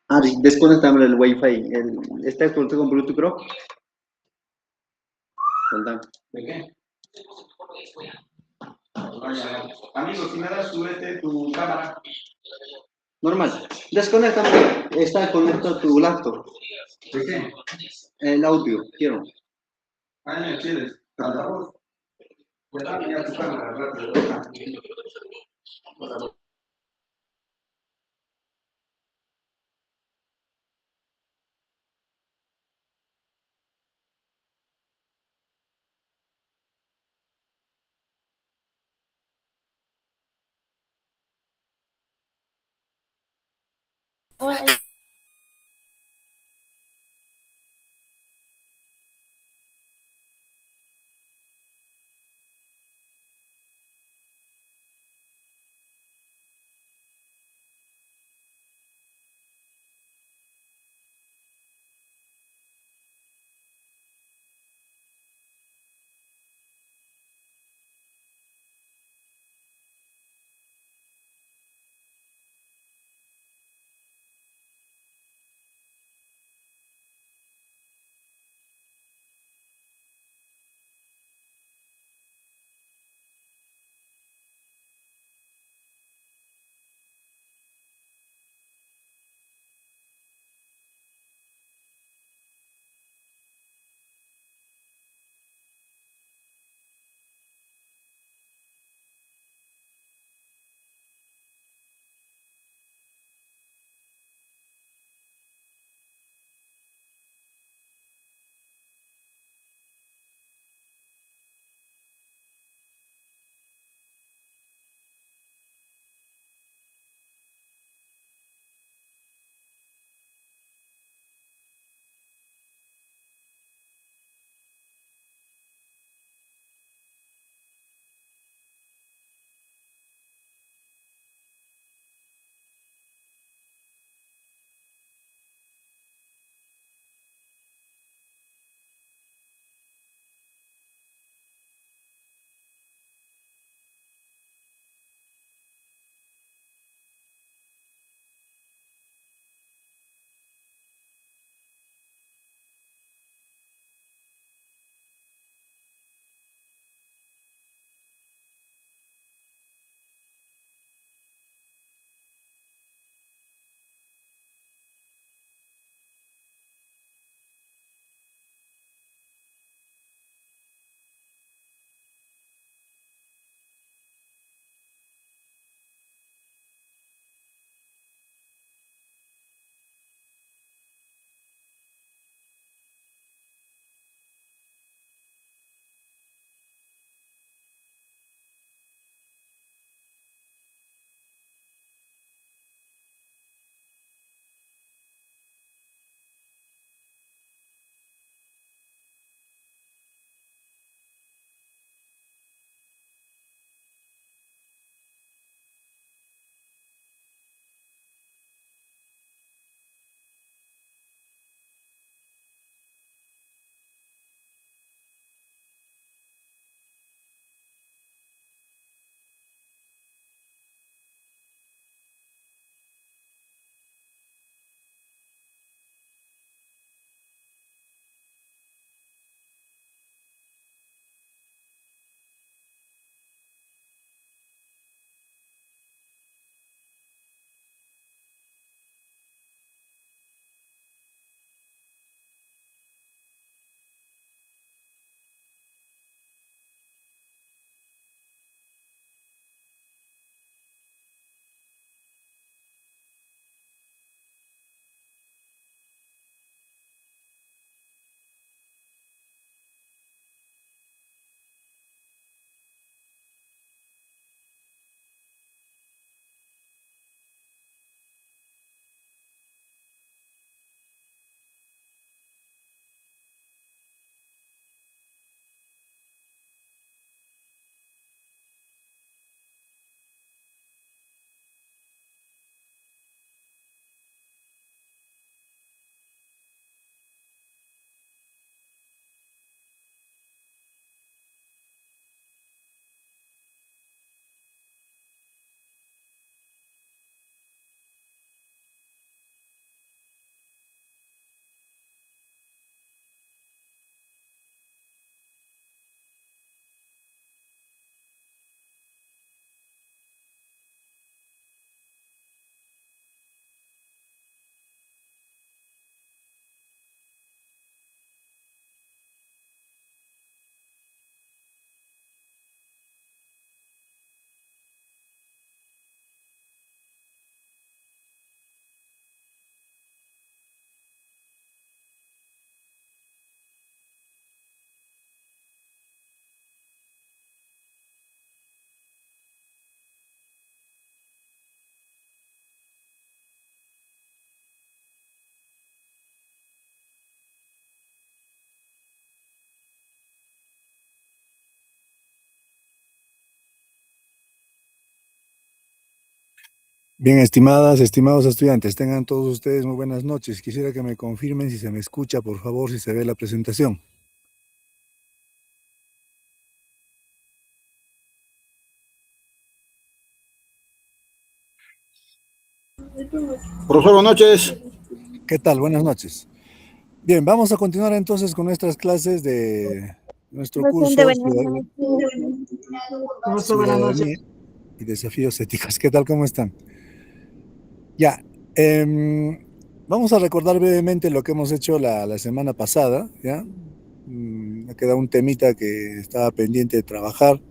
Ah, desconectame el wifi. ¿Está conectado con Bluetooth, creo? Contame. ¿De qué? Amigo, si me das tu cámara. Normal. Desconéctame. Está conectado tu laptop. ¿De qué? El audio, quiero. Ah, ¿me quieres? Altavoz. Pues dame ya tu cámara rápido. Bien, estimadas, estimados estudiantes, tengan todos ustedes muy buenas noches. Quisiera que me confirmen si se me escucha, por favor, si se ve la presentación. Profesor, buenas noches. ¿Qué tal? Buenas noches. Bien, vamos a continuar entonces con nuestras clases de nuestro Docente, curso buenas noches. Ciudadanía y Desafíos Éticos. ¿Qué tal? ¿Cómo están? Ya, vamos a recordar brevemente lo que hemos hecho la semana pasada, ¿ya? Me queda un temita que estaba pendiente de trabajar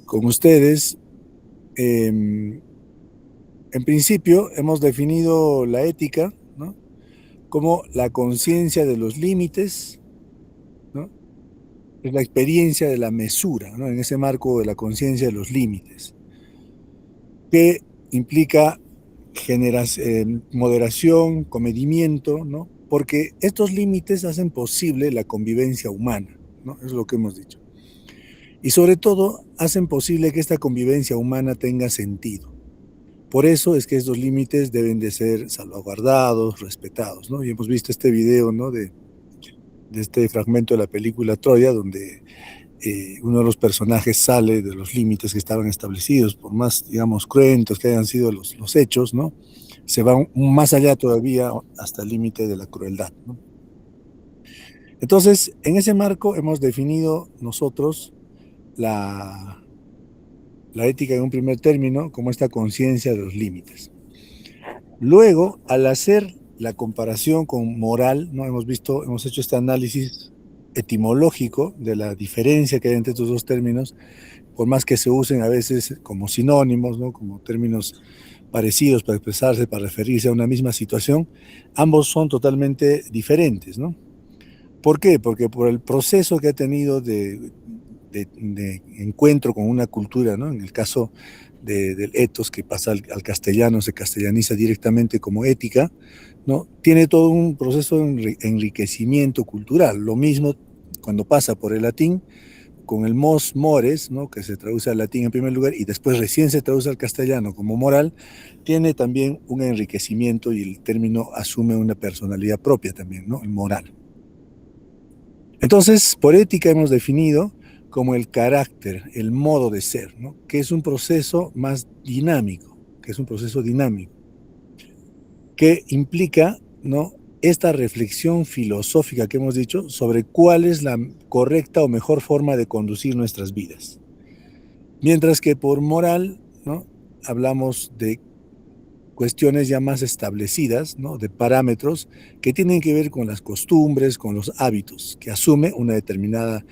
con ustedes. En principio, hemos definido la ética, ¿no?, como la conciencia de los límites, ¿no? Es la experiencia de la mesura, ¿no? En ese marco de la conciencia de los límites, que implica moderación, comedimiento, ¿no? Porque estos límites hacen posible la convivencia humana, ¿no? Es lo que hemos dicho. Y sobre todo, hacen posible que esta convivencia humana tenga sentido. Por eso es que estos límites deben de ser salvaguardados, respetados, ¿no? Y hemos visto este video, ¿no?, de este fragmento de la película Troya, donde uno de los personajes sale de los límites que estaban establecidos, por más, digamos, cruentos que hayan sido los hechos, ¿no? Se va más allá todavía hasta el límite de la crueldad, ¿no? Entonces, en ese marco hemos definido nosotros la ética en un primer término como esta conciencia de los límites. Luego, al hacer la comparación con moral, ¿no?, hemos hecho este análisis etimológico de la diferencia que hay entre estos dos términos, por más que se usen a veces como sinónimos, ¿no?, como términos parecidos para expresarse, para referirse a una misma situación, ambos son totalmente diferentes, ¿no? ¿Por qué? Porque por el proceso que ha tenido de encuentro con una cultura, ¿no? En el caso del ethos, que pasa al castellano, se castellaniza directamente como ética, ¿no? Tiene todo un proceso de enriquecimiento cultural. Lo mismo cuando pasa por el latín, con el mos mores, ¿no?, que se traduce al latín en primer lugar y después recién se traduce al castellano como moral, tiene también un enriquecimiento y el término asume una personalidad propia también, ¿no?, el moral. Entonces, por ética hemos definido como el carácter, el modo de ser, ¿no?, que es un proceso más dinámico, que implica, ¿no?, esta reflexión filosófica que hemos dicho sobre cuál es la correcta o mejor forma de conducir nuestras vidas. Mientras que por moral, ¿no?, hablamos de cuestiones ya más establecidas, ¿no?, de parámetros que tienen que ver con las costumbres, con los hábitos que asume una determinada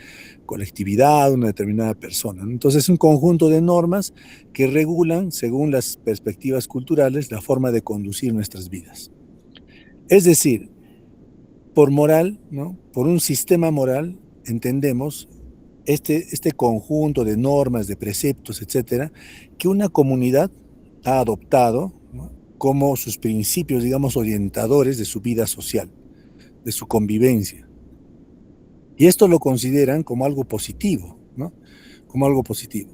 colectividad, una determinada persona. Entonces, es un conjunto de normas que regulan, según las perspectivas culturales, la forma de conducir nuestras vidas. Es decir, por moral, ¿no?, por un sistema moral, entendemos este conjunto de normas, de preceptos, etcétera, que una comunidad ha adoptado, ¿no?, como sus principios, digamos, orientadores de su vida social, de su convivencia. Y esto lo consideran como algo positivo, ¿no?, como algo positivo.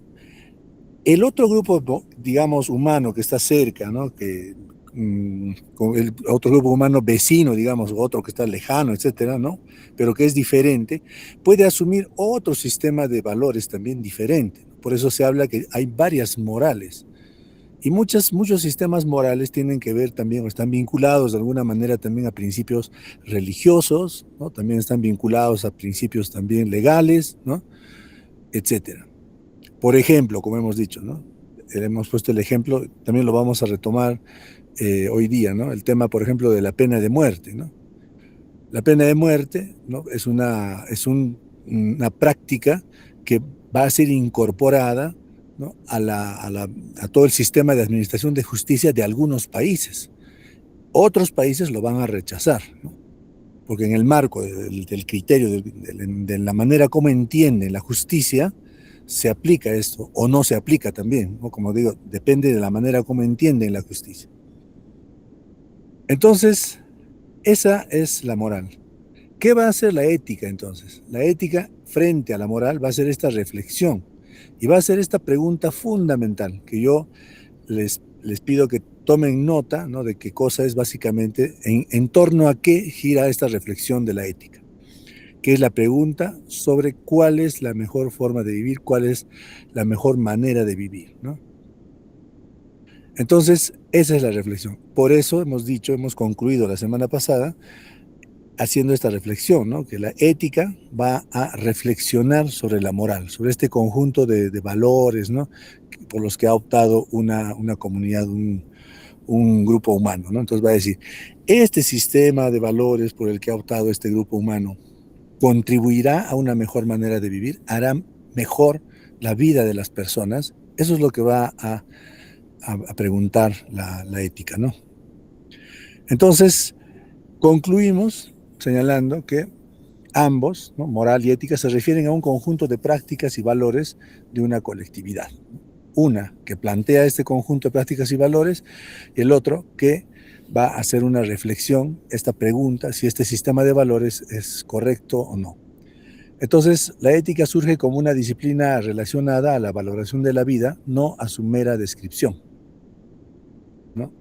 El otro grupo, digamos, humano que está cerca, ¿no?, con el otro grupo humano vecino, digamos, otro que está lejano, etcétera, ¿no?, pero que es diferente, puede asumir otro sistema de valores también diferente. Por eso se habla que hay varias morales. Y muchos sistemas morales tienen que ver también, o están vinculados de alguna manera también a principios religiosos, ¿no?, también están vinculados a principios también legales, ¿no?, etcétera. Por ejemplo, como hemos dicho, ¿no?, hemos puesto el ejemplo, también lo vamos a retomar hoy día, ¿no?, el tema, por ejemplo, de la pena de muerte, ¿no? La pena de muerte, ¿no?, es una práctica que va a ser incorporada, ¿no?, a todo el sistema de administración de justicia de algunos países. Otros países lo van a rechazar, ¿no?, porque en el marco del criterio, de la manera como entienden la justicia, se aplica esto o no se aplica también, ¿no? Como digo, depende de la manera como entienden la justicia. Entonces, esa es la moral. ¿Qué va a hacer la ética entonces? La ética frente a la moral va a ser esta reflexión y va a ser esta pregunta fundamental que yo les les pido que tomen nota, ¿no?, de qué cosa es básicamente, en torno a qué gira esta reflexión de la ética, que es la pregunta sobre cuál es la mejor forma de vivir, cuál es la mejor manera de vivir, ¿no? Entonces, esa es la reflexión. Por eso hemos concluido la semana pasada haciendo esta reflexión, ¿no?, que la ética va a reflexionar sobre la moral, sobre este conjunto de valores, ¿no?, por los que ha optado una comunidad, un grupo humano, ¿no? Entonces va a decir, este sistema de valores por el que ha optado este grupo humano contribuirá a una mejor manera de vivir, hará mejor la vida de las personas. Eso es lo que va a preguntar la ética, ¿no? Entonces, concluimos señalando que ambos, ¿no?, moral y ética, se refieren a un conjunto de prácticas y valores de una colectividad. Una que plantea este conjunto de prácticas y valores, y el otro que va a hacer una reflexión, esta pregunta, si este sistema de valores es correcto o no. Entonces, la ética surge como una disciplina relacionada a la valoración de la vida, no a su mera descripción, ¿no?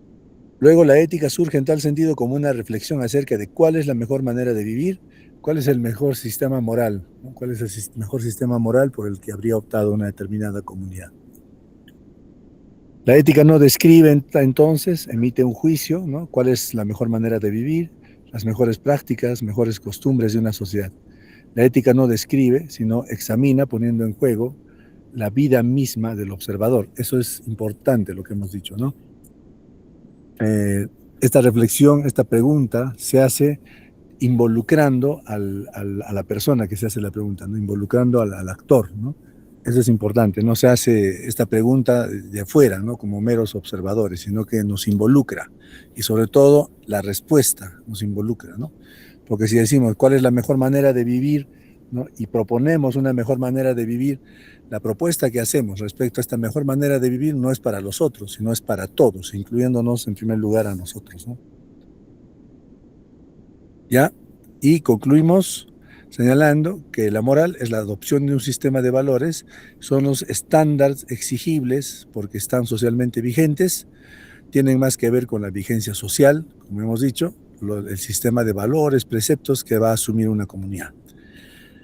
Luego, la ética surge en tal sentido como una reflexión acerca de cuál es la mejor manera de vivir, cuál es el mejor sistema moral, ¿no?, cuál es el mejor sistema moral por el que habría optado una determinada comunidad. La ética no describe entonces, emite un juicio, ¿no?, cuál es la mejor manera de vivir, las mejores prácticas, mejores costumbres de una sociedad. La ética no describe, sino examina, poniendo en juego la vida misma del observador. Eso es importante lo que hemos dicho, ¿no? Esta reflexión, esta pregunta se hace involucrando a la persona que se hace la pregunta, ¿no?, involucrando al actor, ¿no? Eso es importante, no se hace esta pregunta de afuera, ¿no?, como meros observadores, sino que nos involucra, y sobre todo la respuesta nos involucra, ¿no? Porque si decimos cuál es la mejor manera de vivir, ¿no?, y proponemos una mejor manera de vivir, la propuesta que hacemos respecto a esta mejor manera de vivir no es para los otros, sino es para todos, incluyéndonos en primer lugar a nosotros, ¿no? ¿Ya? Y concluimos señalando que la moral es la adopción de un sistema de valores, son los estándares exigibles porque están socialmente vigentes, tienen más que ver con la vigencia social, como hemos dicho, el sistema de valores, preceptos que va a asumir una comunidad.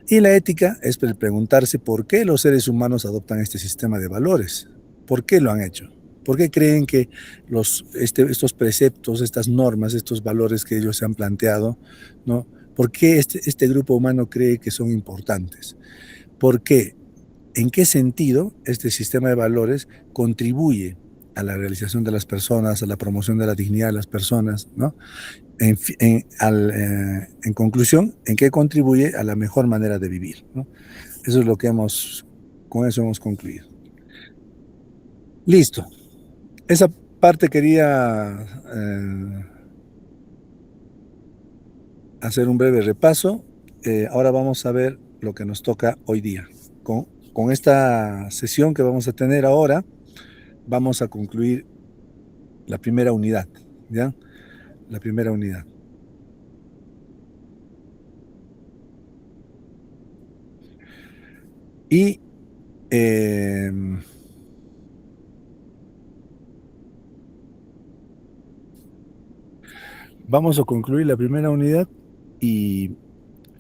Y la ética es preguntarse por qué los seres humanos adoptan este sistema de valores, por qué lo han hecho, por qué creen que estos preceptos, estas normas, estos valores que ellos se han planteado, ¿no?, por qué este grupo humano cree que son importantes, por qué, en qué sentido este sistema de valores contribuye a la realización de las personas, a la promoción de la dignidad de las personas, ¿no? En conclusión, ¿en qué contribuye a la mejor manera de vivir, ¿no? Eso es lo que con eso hemos concluido. Listo. Esa parte quería hacer un breve repaso. Ahora vamos a ver lo que nos toca hoy día. Con esta sesión que vamos a tener ahora, vamos a concluir la primera unidad, ¿ya? La primera unidad. Y vamos a concluir la primera unidad y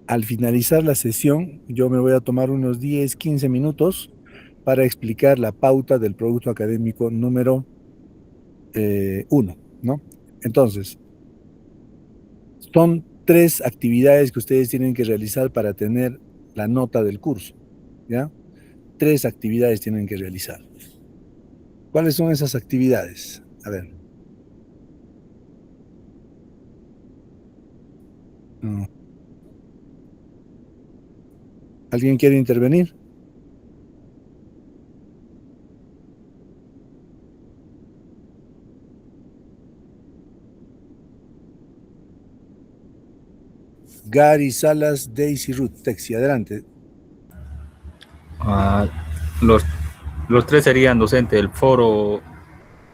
al finalizar la sesión yo me voy a tomar unos 10, 15 minutos para explicar la pauta del producto académico número 1, ¿no? Entonces, son 3 actividades que ustedes tienen que realizar para tener la nota del curso, ¿ya? 3 actividades tienen que realizar. ¿Cuáles son esas actividades? A ver. ¿Alguien quiere intervenir? Gary, Salas, Daisy, Ruth, Texi, adelante. Los 3 serían docentes, el foro,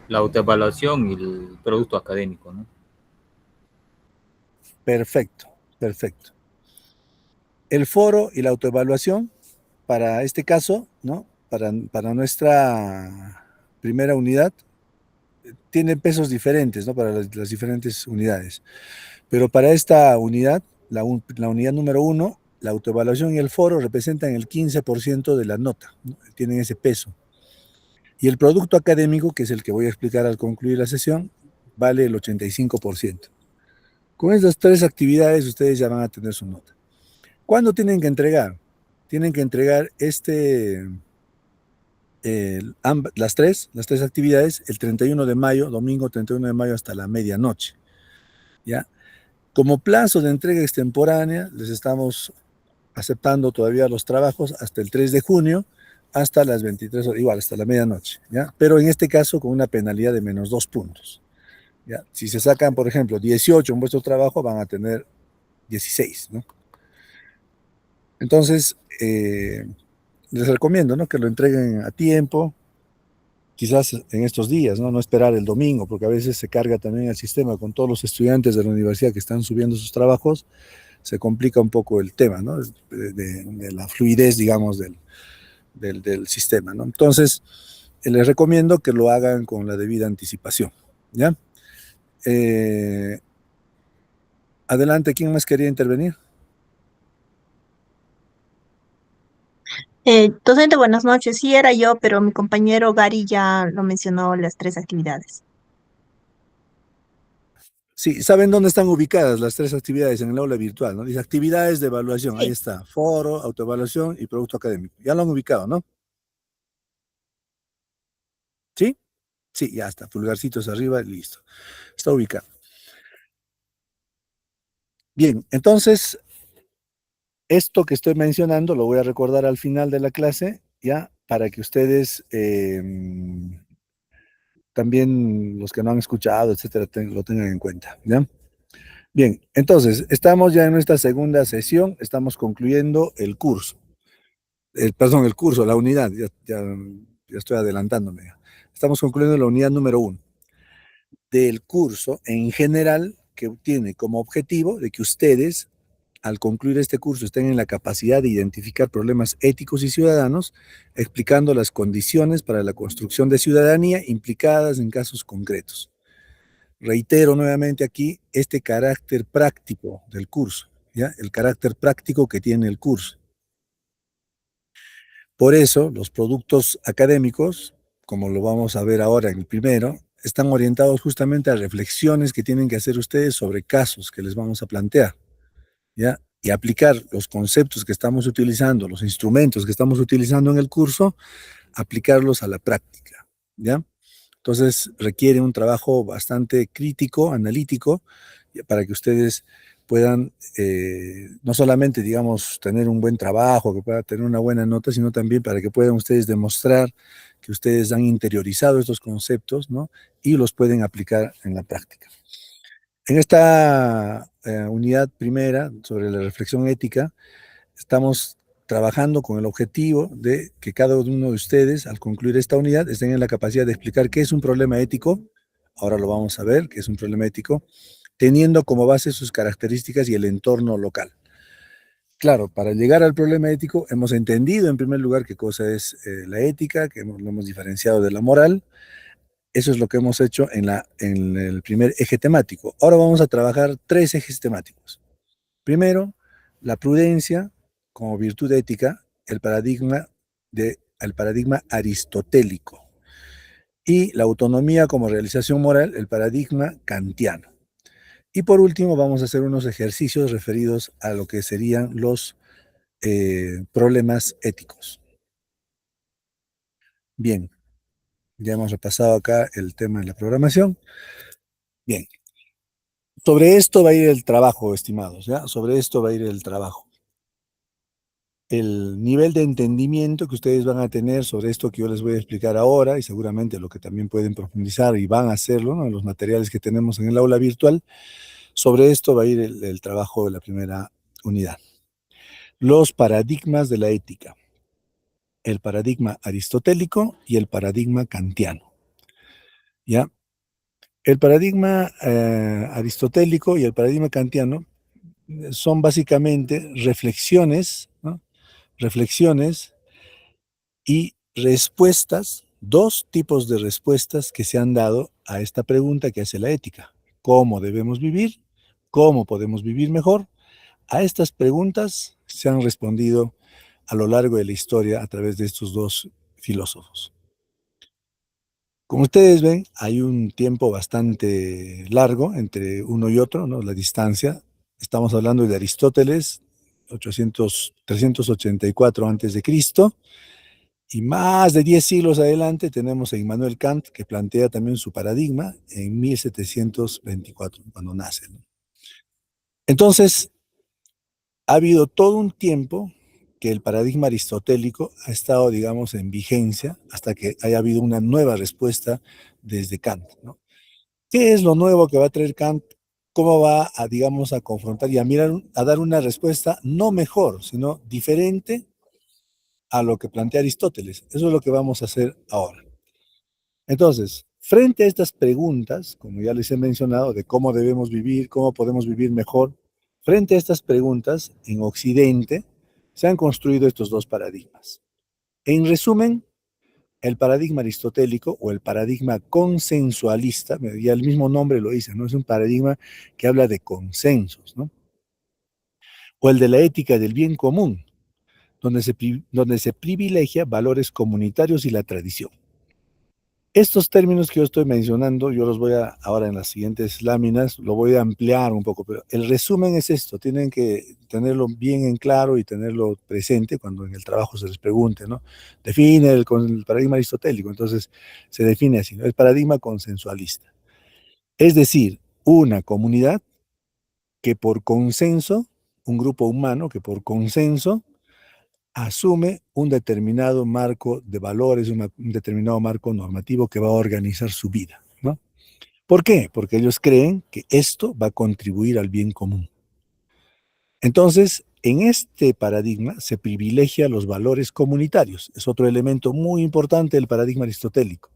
la autoevaluación y el producto académico, ¿no? Perfecto, perfecto. El foro y la autoevaluación, para este caso, ¿no?, para nuestra primera unidad, tiene pesos diferentes, ¿no? Para las diferentes unidades. Pero para esta unidad, la unidad número 1, la autoevaluación y el foro representan el 15% de la nota, ¿no? Tienen ese peso. Y el producto académico, que es el que voy a explicar al concluir la sesión, vale el 85%. Con estas tres actividades ustedes ya van a tener su nota. ¿Cuándo tienen que entregar? Tienen que entregar las tres actividades el 31 de mayo, domingo 31 de mayo hasta la medianoche. ¿Ya? Como plazo de entrega extemporánea, les estamos aceptando todavía los trabajos hasta el 3 de junio, hasta las 23 horas, igual, hasta la medianoche, ¿ya? Pero en este caso con una penalidad de menos 2 puntos, ¿ya? Si se sacan, por ejemplo, 18 en vuestro trabajo, van a tener 16, ¿no? Entonces, les recomiendo, ¿no?, que lo entreguen a tiempo, quizás en estos días, ¿no? No esperar el domingo, porque a veces se carga también el sistema con todos los estudiantes de la universidad que están subiendo sus trabajos, se complica un poco el tema, ¿no? De la fluidez, digamos, del sistema, ¿no? Entonces, les recomiendo que lo hagan con la debida anticipación, ¿ya? Adelante, ¿quién más quería intervenir? Docente, buenas noches. Sí, era yo, pero mi compañero Gary ya lo mencionó las tres actividades. Sí, ¿saben dónde están ubicadas las tres actividades en el aula virtual, ¿no? Dice actividades de evaluación, ahí Sí, está, foro, autoevaluación y producto académico. Ya lo han ubicado, ¿no? ¿Sí? Sí, ya está, pulgarcitos arriba, listo. Está ubicado. Bien, entonces, esto que estoy mencionando lo voy a recordar al final de la clase, ya, para que ustedes también, los que no han escuchado, etcétera, lo tengan en cuenta, ¿ya? Bien, entonces, estamos ya en nuestra segunda sesión, estamos concluyendo el curso. Perdón, el curso, la unidad, ya estoy adelantándome. Estamos concluyendo la unidad número 1 del curso en general, que tiene como objetivo de que ustedes, al concluir este curso, estén en la capacidad de identificar problemas éticos y ciudadanos, explicando las condiciones para la construcción de ciudadanía implicadas en casos concretos. Reitero nuevamente aquí este carácter práctico del curso, ¿ya? El carácter práctico que tiene el curso. Por eso, los productos académicos, como lo vamos a ver ahora en el primero, están orientados justamente a reflexiones que tienen que hacer ustedes sobre casos que les vamos a plantear, ¿ya? Y aplicar los conceptos que estamos utilizando, los instrumentos que estamos utilizando en el curso, aplicarlos a la práctica, ¿ya? Entonces requiere un trabajo bastante crítico, analítico, para que ustedes puedan no solamente, digamos, tener un buen trabajo, que puedan tener una buena nota, sino también para que puedan ustedes demostrar que ustedes han interiorizado estos conceptos, ¿no? Y los pueden aplicar en la práctica. En esta unidad primera sobre la reflexión ética, estamos trabajando con el objetivo de que cada uno de ustedes, al concluir esta unidad, estén en la capacidad de explicar qué es un problema ético, ahora lo vamos a ver, qué es un problema ético, teniendo como base sus características y el entorno local. Claro, para llegar al problema ético hemos entendido en primer lugar qué cosa es la ética, que lo hemos diferenciado de la moral. Eso es lo que hemos hecho en el primer eje temático. Ahora vamos a trabajar tres ejes temáticos. Primero, la prudencia como virtud ética, el paradigma aristotélico. Y la autonomía como realización moral, el paradigma kantiano. Y por último, vamos a hacer unos ejercicios referidos a lo que serían los problemas éticos. Bien, ya hemos repasado acá el tema de la programación. Bien, sobre esto va a ir el trabajo, estimados, ¿ya? Sobre esto va a ir el trabajo. El nivel de entendimiento que ustedes van a tener sobre esto que yo les voy a explicar ahora, y seguramente lo que también pueden profundizar y van a hacerlo, ¿no?, en los materiales que tenemos en el aula virtual, sobre esto va a ir el trabajo de la primera unidad. Los paradigmas de la ética. El paradigma aristotélico y el paradigma kantiano. ¿Ya? El paradigma aristotélico y el paradigma kantiano son básicamente reflexiones, ¿no?, reflexiones y respuestas dos tipos de respuestas que se han dado a esta pregunta que hace la ética. ¿Cómo debemos vivir? ¿Cómo podemos vivir mejor? A estas preguntas se han respondido a lo largo de la historia a través de estos dos filósofos. Como ustedes ven, hay un tiempo bastante largo entre uno y otro, ¿no? La distancia. Estamos hablando de Aristóteles, 384 antes de Cristo, y más de 10 siglos adelante tenemos a Immanuel Kant, que plantea también su paradigma en 1724, cuando nace, ¿no? Entonces, ha habido todo un tiempo que el paradigma aristotélico ha estado, digamos, en vigencia hasta que haya habido una nueva respuesta desde Kant, ¿no? ¿Qué es lo nuevo que va a traer Kant? ¿Cómo va a, digamos, a confrontar y a mirar, a dar una respuesta no mejor, sino diferente a lo que plantea Aristóteles? Eso es lo que vamos a hacer ahora. Entonces, frente a estas preguntas, como ya les he mencionado, de cómo debemos vivir, cómo podemos vivir mejor, frente a estas preguntas, en Occidente se han construido estos dos paradigmas. En resumen, el paradigma aristotélico o el paradigma consensualista, ya el mismo nombre lo dice, ¿no? Es un paradigma que habla de consensos, ¿no? O el de la ética del bien común, donde se privilegia valores comunitarios y la tradición. Estos términos que yo estoy mencionando, yo los voy a, ahora en las siguientes láminas, lo voy a ampliar un poco, pero el resumen es esto, tienen que tenerlo bien en claro y tenerlo presente cuando en el trabajo se les pregunte, ¿no? Define el paradigma aristotélico, entonces se define así, ¿no? El paradigma consensualista. Es decir, una comunidad que por consenso, un grupo humano que por consenso asume un determinado marco de valores, un determinado marco normativo que va a organizar su vida, ¿no? ¿Por qué? Porque ellos creen que esto va a contribuir al bien común. Entonces, en este paradigma se privilegia los valores comunitarios. Es otro elemento muy importante del paradigma aristotélico.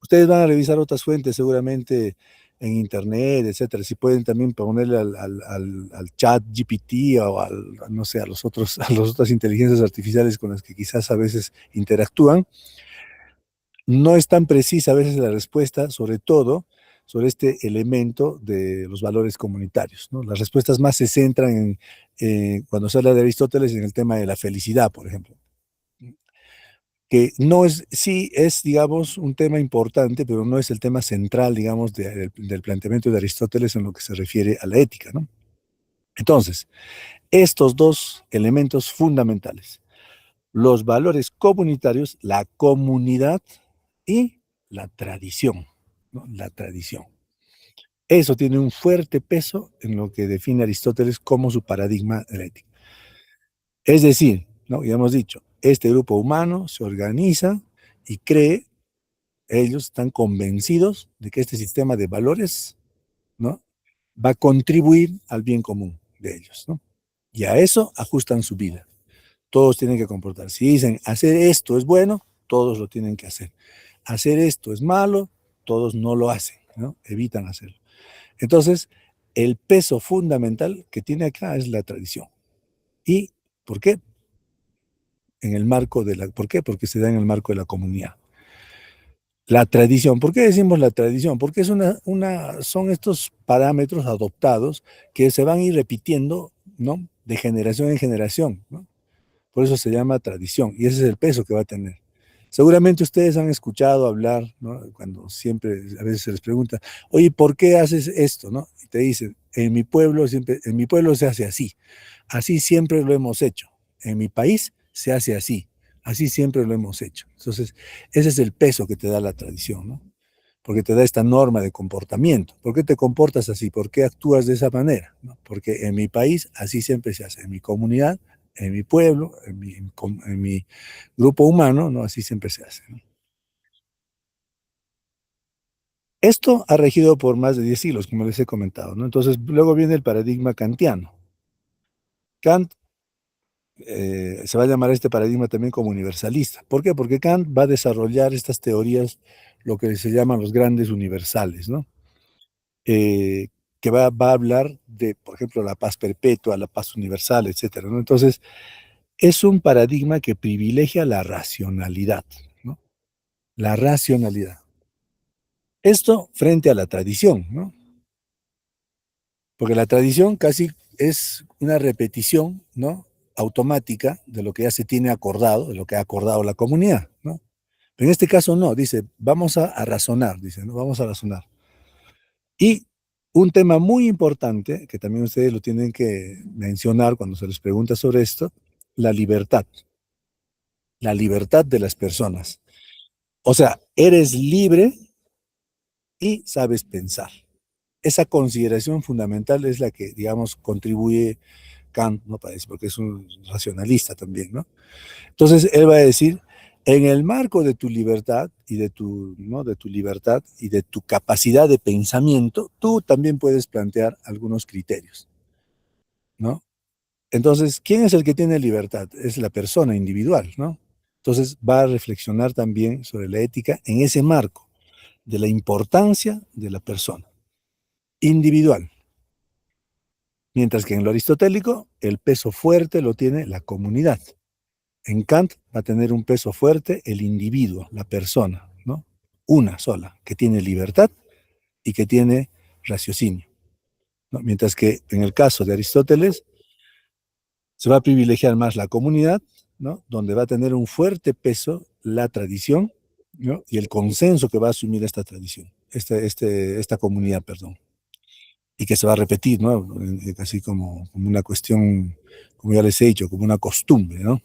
Ustedes van a revisar otras fuentes seguramente en internet, etcétera. Si pueden también ponerle al chat GPT o no sé, a las otras inteligencias artificiales con las que quizás a veces interactúan. No es tan precisa a veces la respuesta, sobre todo sobre este elemento de los valores comunitarios, ¿no? Las respuestas más se centran en, cuando se habla de Aristóteles, en el tema de la felicidad, por ejemplo, que no es, sí es, digamos, un tema importante, pero no es el tema central, digamos, del planteamiento de Aristóteles en lo que se refiere a la ética, ¿no? Entonces, estos dos elementos fundamentales, los valores comunitarios, la comunidad y la tradición, ¿no? La tradición. Eso tiene un fuerte peso en lo que define Aristóteles como su paradigma de la ética. Es decir, ¿no? Ya hemos dicho, este grupo humano se organiza y cree, ellos están convencidos de que este sistema de valores, ¿no? Va a contribuir al bien común de ellos, ¿no? Y a eso ajustan su vida. Todos tienen que comportarse. Si dicen, hacer esto es bueno, todos lo tienen que hacer. Hacer esto es malo, todos no lo hacen, ¿no? Evitan hacerlo. Entonces, el peso fundamental que tiene acá es la tradición. ¿Y por qué? ¿Por qué? Porque se da en el marco de la comunidad. La tradición, ¿por qué decimos la tradición? Porque es son estos parámetros adoptados que se van a ir repitiendo, ¿no? De generación en generación, ¿no? Por eso se llama tradición y ese es el peso que va a tener. Seguramente ustedes han escuchado hablar, ¿no? Cuando siempre, a veces se les pregunta, oye, ¿por qué haces esto? ¿No? Y te dicen, en mi pueblo se hace así siempre lo hemos hecho. En mi país se hace así siempre lo hemos hecho. Entonces, ese es el peso que te da la tradición, ¿no? Porque te da esta norma de comportamiento. ¿Por qué te comportas así? ¿Por qué actúas de esa manera? ¿No? Porque en mi país así siempre se hace, en mi comunidad, en mi pueblo, en mi grupo humano, ¿no? Así siempre se hace, ¿no? Esto ha regido por más de 10 siglos, como les he comentado, ¿no? Entonces, luego viene el paradigma kantiano. Kant se va a llamar este paradigma también como universalista. ¿Por qué? Porque Kant va a desarrollar estas teorías, lo que se llaman los grandes universales, ¿no? Eh, que va a hablar de, por ejemplo, la paz perpetua, la paz universal, etcétera, ¿no? Entonces, es un paradigma que privilegia la racionalidad, ¿no? la racionalidad. Esto frente a la tradición, ¿no? Porque la tradición casi es una repetición, ¿no? Automática de lo que ya se tiene acordado, de lo que ha acordado la comunidad, ¿no? Pero en este caso no, dice, vamos a razonar, dice, ¿no? Vamos a razonar. Y un tema muy importante, que también ustedes lo tienen que mencionar cuando se les pregunta sobre esto, la libertad de las personas. O sea, eres libre y sabes pensar. Esa consideración fundamental es la que, digamos, contribuye Kant, ¿no? Parece, porque es un racionalista también, ¿no? Entonces, él va a decir, en el marco de tu libertad y de tu, ¿no? De tu libertad y de tu capacidad de pensamiento, tú también puedes plantear algunos criterios, ¿no? Entonces, ¿quién es el que tiene libertad? Es la persona individual, ¿no? Entonces, va a reflexionar también sobre la ética en ese marco de la importancia de la persona individual. Mientras que en lo aristotélico, el peso fuerte lo tiene la comunidad. En Kant va a tener un peso fuerte el individuo, la persona, ¿no? Una sola, que tiene libertad y que tiene raciocinio, ¿no? Mientras que en el caso de Aristóteles se va a privilegiar más la comunidad, ¿no? Donde va a tener un fuerte peso la tradición, ¿no? Y el consenso que va a asumir esta tradición, esta comunidad, perdón, y que se va a repetir, ¿no? Así como una cuestión, como ya les he dicho, como una costumbre, ¿no?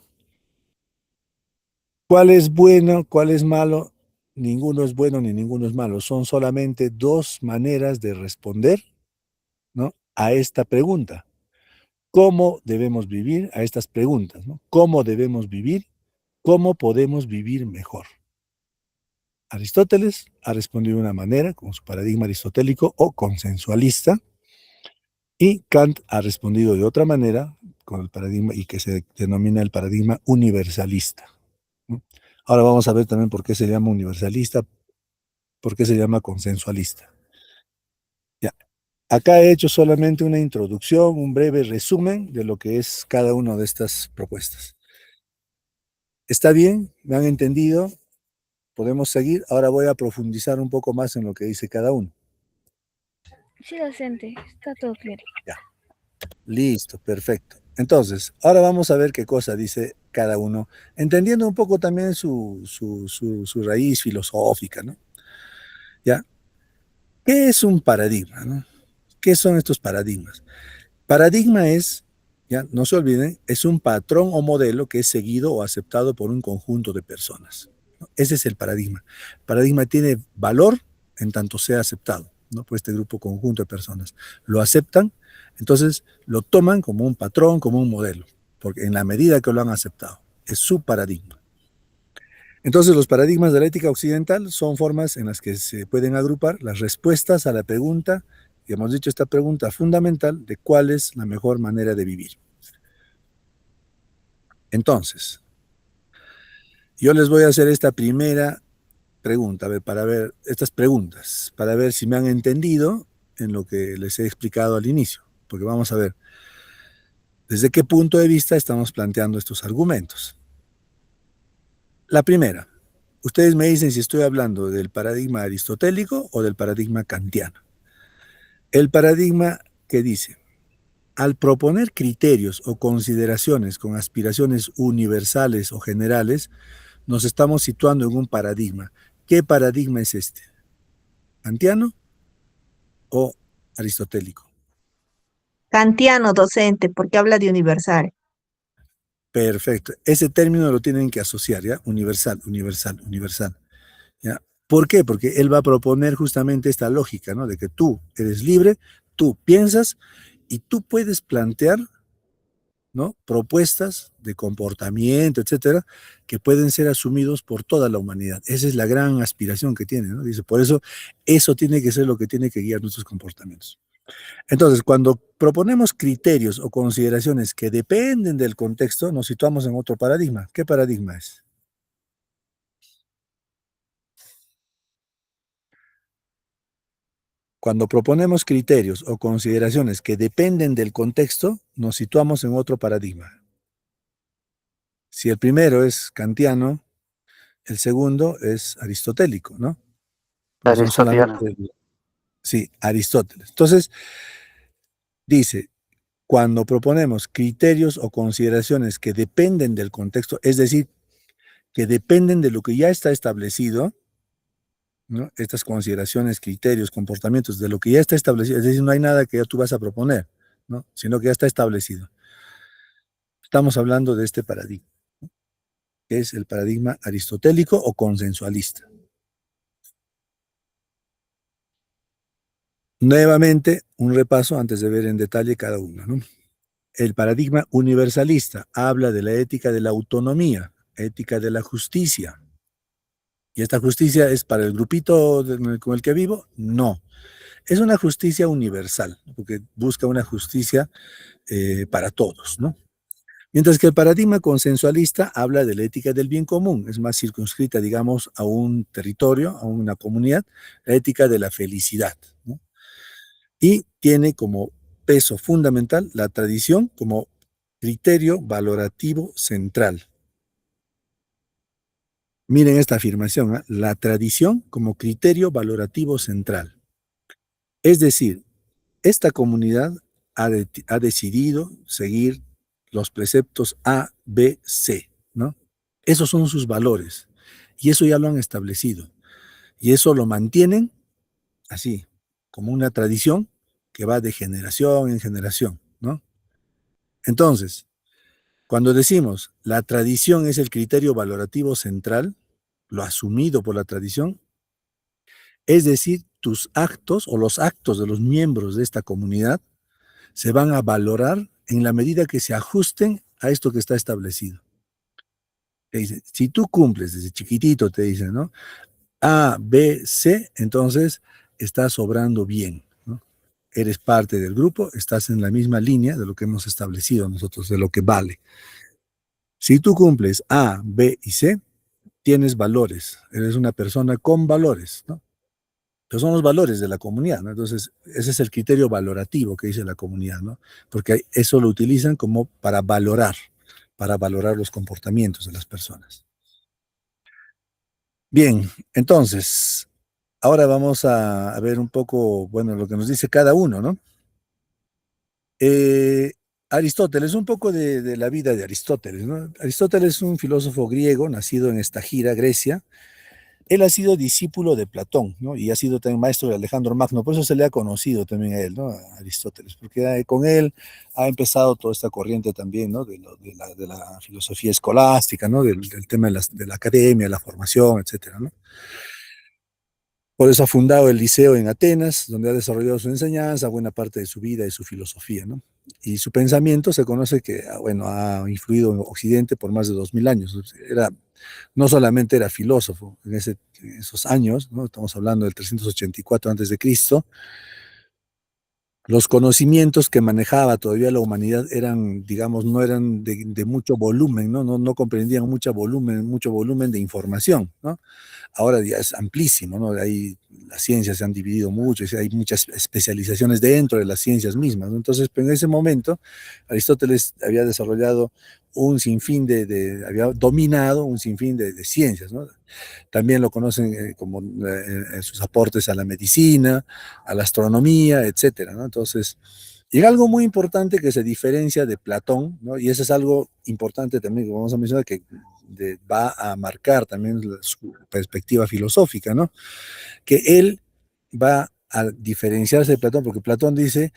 ¿Cuál es bueno, cuál es malo? Ninguno es bueno ni ninguno es malo. Son solamente dos maneras de responder, ¿no? A esta pregunta. ¿Cómo debemos vivir? A estas preguntas, ¿no? ¿Cómo debemos vivir? ¿Cómo podemos vivir mejor? Aristóteles ha respondido de una manera, con su paradigma aristotélico o consensualista, y Kant ha respondido de otra manera, con el paradigma, y que se denomina el paradigma universalista, ¿no? Ahora vamos a ver también por qué se llama universalista, por qué se llama consensualista. Ya. Acá he hecho solamente una introducción, un breve resumen de lo que es cada una de estas propuestas. ¿Está bien? ¿Me han entendido? ¿Podemos seguir? Ahora voy a profundizar un poco más en lo que dice cada uno. Sí, docente, está todo claro. Ya. Listo, perfecto. Entonces, ahora vamos a ver qué cosa dice cada uno, entendiendo un poco también su raíz filosófica, ¿no? ¿Ya? ¿Qué es un paradigma, no? ¿Qué son estos paradigmas? Paradigma es, ya, no se olviden, es un patrón o modelo que es seguido o aceptado por un conjunto de personas, ¿no? Ese es el paradigma. El paradigma tiene valor en tanto sea aceptado, ¿no? Por este grupo conjunto de personas. Lo aceptan, entonces lo toman como un patrón, como un modelo, porque en la medida que lo han aceptado, es su paradigma. Entonces, los paradigmas de la ética occidental son formas en las que se pueden agrupar las respuestas a la pregunta, y hemos dicho esta pregunta fundamental, de cuál es la mejor manera de vivir. Entonces, yo les voy a hacer esta primera pregunta, a ver, para ver estas preguntas, para ver si me han entendido en lo que les he explicado al inicio, porque vamos a ver desde qué punto de vista estamos planteando estos argumentos. La primera, ustedes me dicen si estoy hablando del paradigma aristotélico o del paradigma kantiano. El paradigma que dice, al proponer criterios o consideraciones con aspiraciones universales o generales, nos estamos situando en un paradigma. ¿Qué paradigma es este? ¿Kantiano o aristotélico? Kantiano, docente, porque habla de universal. Perfecto. Ese término lo tienen que asociar, ¿ya? Universal, universal, universal. ¿Ya? ¿Por qué? Porque él va a proponer justamente esta lógica, ¿no? De que tú eres libre, tú piensas y tú puedes plantear, ¿no? Propuestas de comportamiento, etcétera, que pueden ser asumidos por toda la humanidad. Esa es la gran aspiración que tiene, ¿no? Dice, por eso, eso tiene que ser lo que tiene que guiar nuestros comportamientos. Entonces, cuando proponemos criterios o consideraciones que dependen del contexto, nos situamos en otro paradigma. ¿Qué paradigma es? Cuando proponemos criterios o consideraciones que dependen del contexto, nos situamos en otro paradigma. Si el primero es kantiano, El segundo es aristotélico, ¿no? Porque son Aristoteliano. solamente, sí, Aristóteles. Entonces, dice, cuando proponemos criterios o consideraciones que dependen del contexto, es decir, que dependen de lo que ya está establecido, ¿no? Estas consideraciones, criterios, comportamientos, de lo que ya está establecido, es decir, no hay nada que ya tú vas a proponer, ¿no? Sino que ya está establecido. Estamos hablando de este paradigma, que es el paradigma aristotélico o consensualista. Nuevamente, un repaso antes de ver en detalle cada uno, ¿no? El paradigma universalista habla de la ética de la autonomía, ética de la justicia. ¿Y esta justicia es para el grupito con el que vivo? No. Es una justicia universal, porque busca una justicia para todos, ¿no? Mientras que el paradigma consensualista habla de la ética del bien común, es más circunscrita, digamos, a un territorio, a una comunidad, la ética de la felicidad, ¿no? Y tiene como peso fundamental la tradición como criterio valorativo central. Miren esta afirmación, ¿eh? La tradición como criterio valorativo central. Es decir, esta comunidad ha decidido seguir los preceptos A, B, C, ¿no? Esos son sus valores y eso ya lo han establecido y eso lo mantienen así, como una tradición que va de generación en generación, ¿no? Entonces, cuando decimos la tradición es el criterio valorativo central, lo asumido por la tradición, es decir, tus actos o los actos de los miembros de esta comunidad se van a valorar en la medida que se ajusten a esto que está establecido. Te dice, si tú cumples desde chiquitito, te dicen, ¿no? A, B, C, entonces estás obrando bien, ¿no? Eres parte del grupo, estás en la misma línea de lo que hemos establecido nosotros, de lo que vale. Si tú cumples A, B y C, tienes valores, eres una persona con valores, ¿no? Pero son los valores de la comunidad, ¿no? Entonces, ese es el criterio valorativo que dice la comunidad, ¿no? Porque eso lo utilizan como para valorar los comportamientos de las personas. Bien, entonces, ahora vamos a ver un poco, bueno, lo que nos dice cada uno, ¿no? Aristóteles, un poco de la vida de Aristóteles, ¿no? Aristóteles es un filósofo griego nacido en Estagira, Grecia. Él ha sido discípulo de Platón, ¿no? Y ha sido también maestro de Alejandro Magno, por eso se le ha conocido también a él, ¿no? A Aristóteles, porque con él ha empezado toda esta corriente también, ¿no? De la filosofía escolástica, ¿no? Del tema de la academia, la formación, etcétera, ¿no? Por eso ha fundado el Liceo en Atenas, donde ha desarrollado su enseñanza, buena parte de su vida y su filosofía, ¿no? Y su pensamiento se conoce que, bueno, ha influido en Occidente por más de 2000 años. No solamente era filósofo en esos años, ¿no? Estamos hablando del 384 a.C., los conocimientos que manejaba todavía la humanidad eran, digamos, no eran de mucho volumen, ¿no? No comprendían mucho volumen de información, ¿no? Ahora ya es amplísimo, ¿no? Ahí las ciencias se han dividido mucho, hay muchas especializaciones dentro de las ciencias mismas, ¿no? Entonces, en ese momento, Aristóteles había desarrollado un sinfín había dominado un sinfín de ciencias, ¿no? También lo conocen como sus aportes a la medicina, a la astronomía, etcétera, ¿no? Entonces, y algo muy importante que se diferencia de Platón, ¿no? Y eso es algo importante también que vamos a mencionar, que va a marcar también su perspectiva filosófica, ¿no? Que él va a diferenciarse de Platón, porque Platón dice,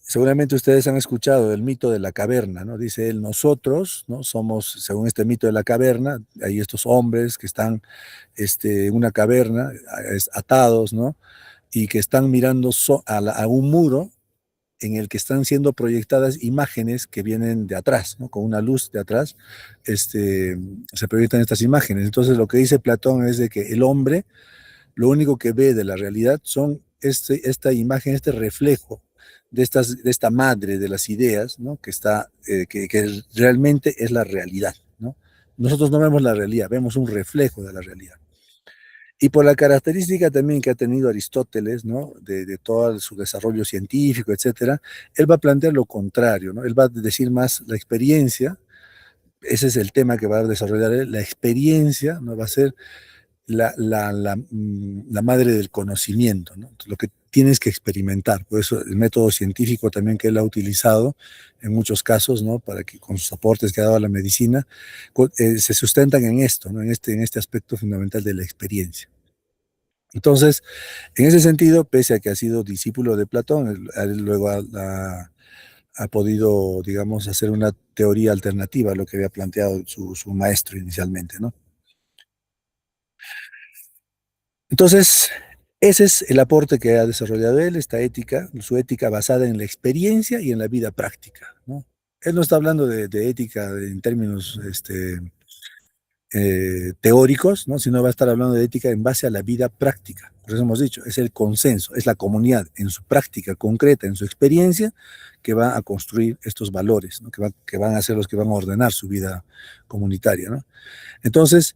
seguramente ustedes han escuchado el mito de la caverna, ¿no? Dice él, nosotros, ¿no? Somos, según este mito de la caverna, hay estos hombres que están en una caverna, atados, ¿no? Y que están mirando a un muro en el que están siendo proyectadas imágenes que vienen de atrás, ¿no? Con una luz de atrás, se proyectan estas imágenes. Entonces lo que dice Platón es de que el hombre, lo único que ve de la realidad son esta imagen, este reflejo de esta madre de las ideas, ¿no? Que realmente es la realidad, ¿no? Nosotros no vemos la realidad, vemos un reflejo de la realidad. Y por la característica también que ha tenido Aristóteles, ¿no? De todo su desarrollo científico, etcétera, él va a plantear lo contrario, ¿no? Él va a decir más la experiencia ese es el tema que va a desarrollar él. La experiencia, ¿no? Va a ser la madre del conocimiento, ¿no? Lo que tienes que experimentar. Por eso el método científico también que él ha utilizado en muchos casos, ¿no? Para que con sus aportes que ha dado a la medicina, se sustentan en esto, ¿no? En este aspecto fundamental de la experiencia. Entonces, en ese sentido, pese a que ha sido discípulo de Platón, él luego ha podido, digamos, hacer una teoría alternativa a lo que había planteado su maestro inicialmente, ¿no? Entonces, ese es el aporte que ha desarrollado él, esta ética, su ética basada en la experiencia y en la vida práctica, ¿no? Él no está hablando de ética en términos teóricos, ¿no? Sino va a estar hablando de ética en base a la vida práctica. Por eso hemos dicho, es el consenso, es la comunidad en su práctica concreta, en su experiencia, que va a construir estos valores, ¿no? Que van a ser los que van a ordenar su vida comunitaria, ¿no? Entonces,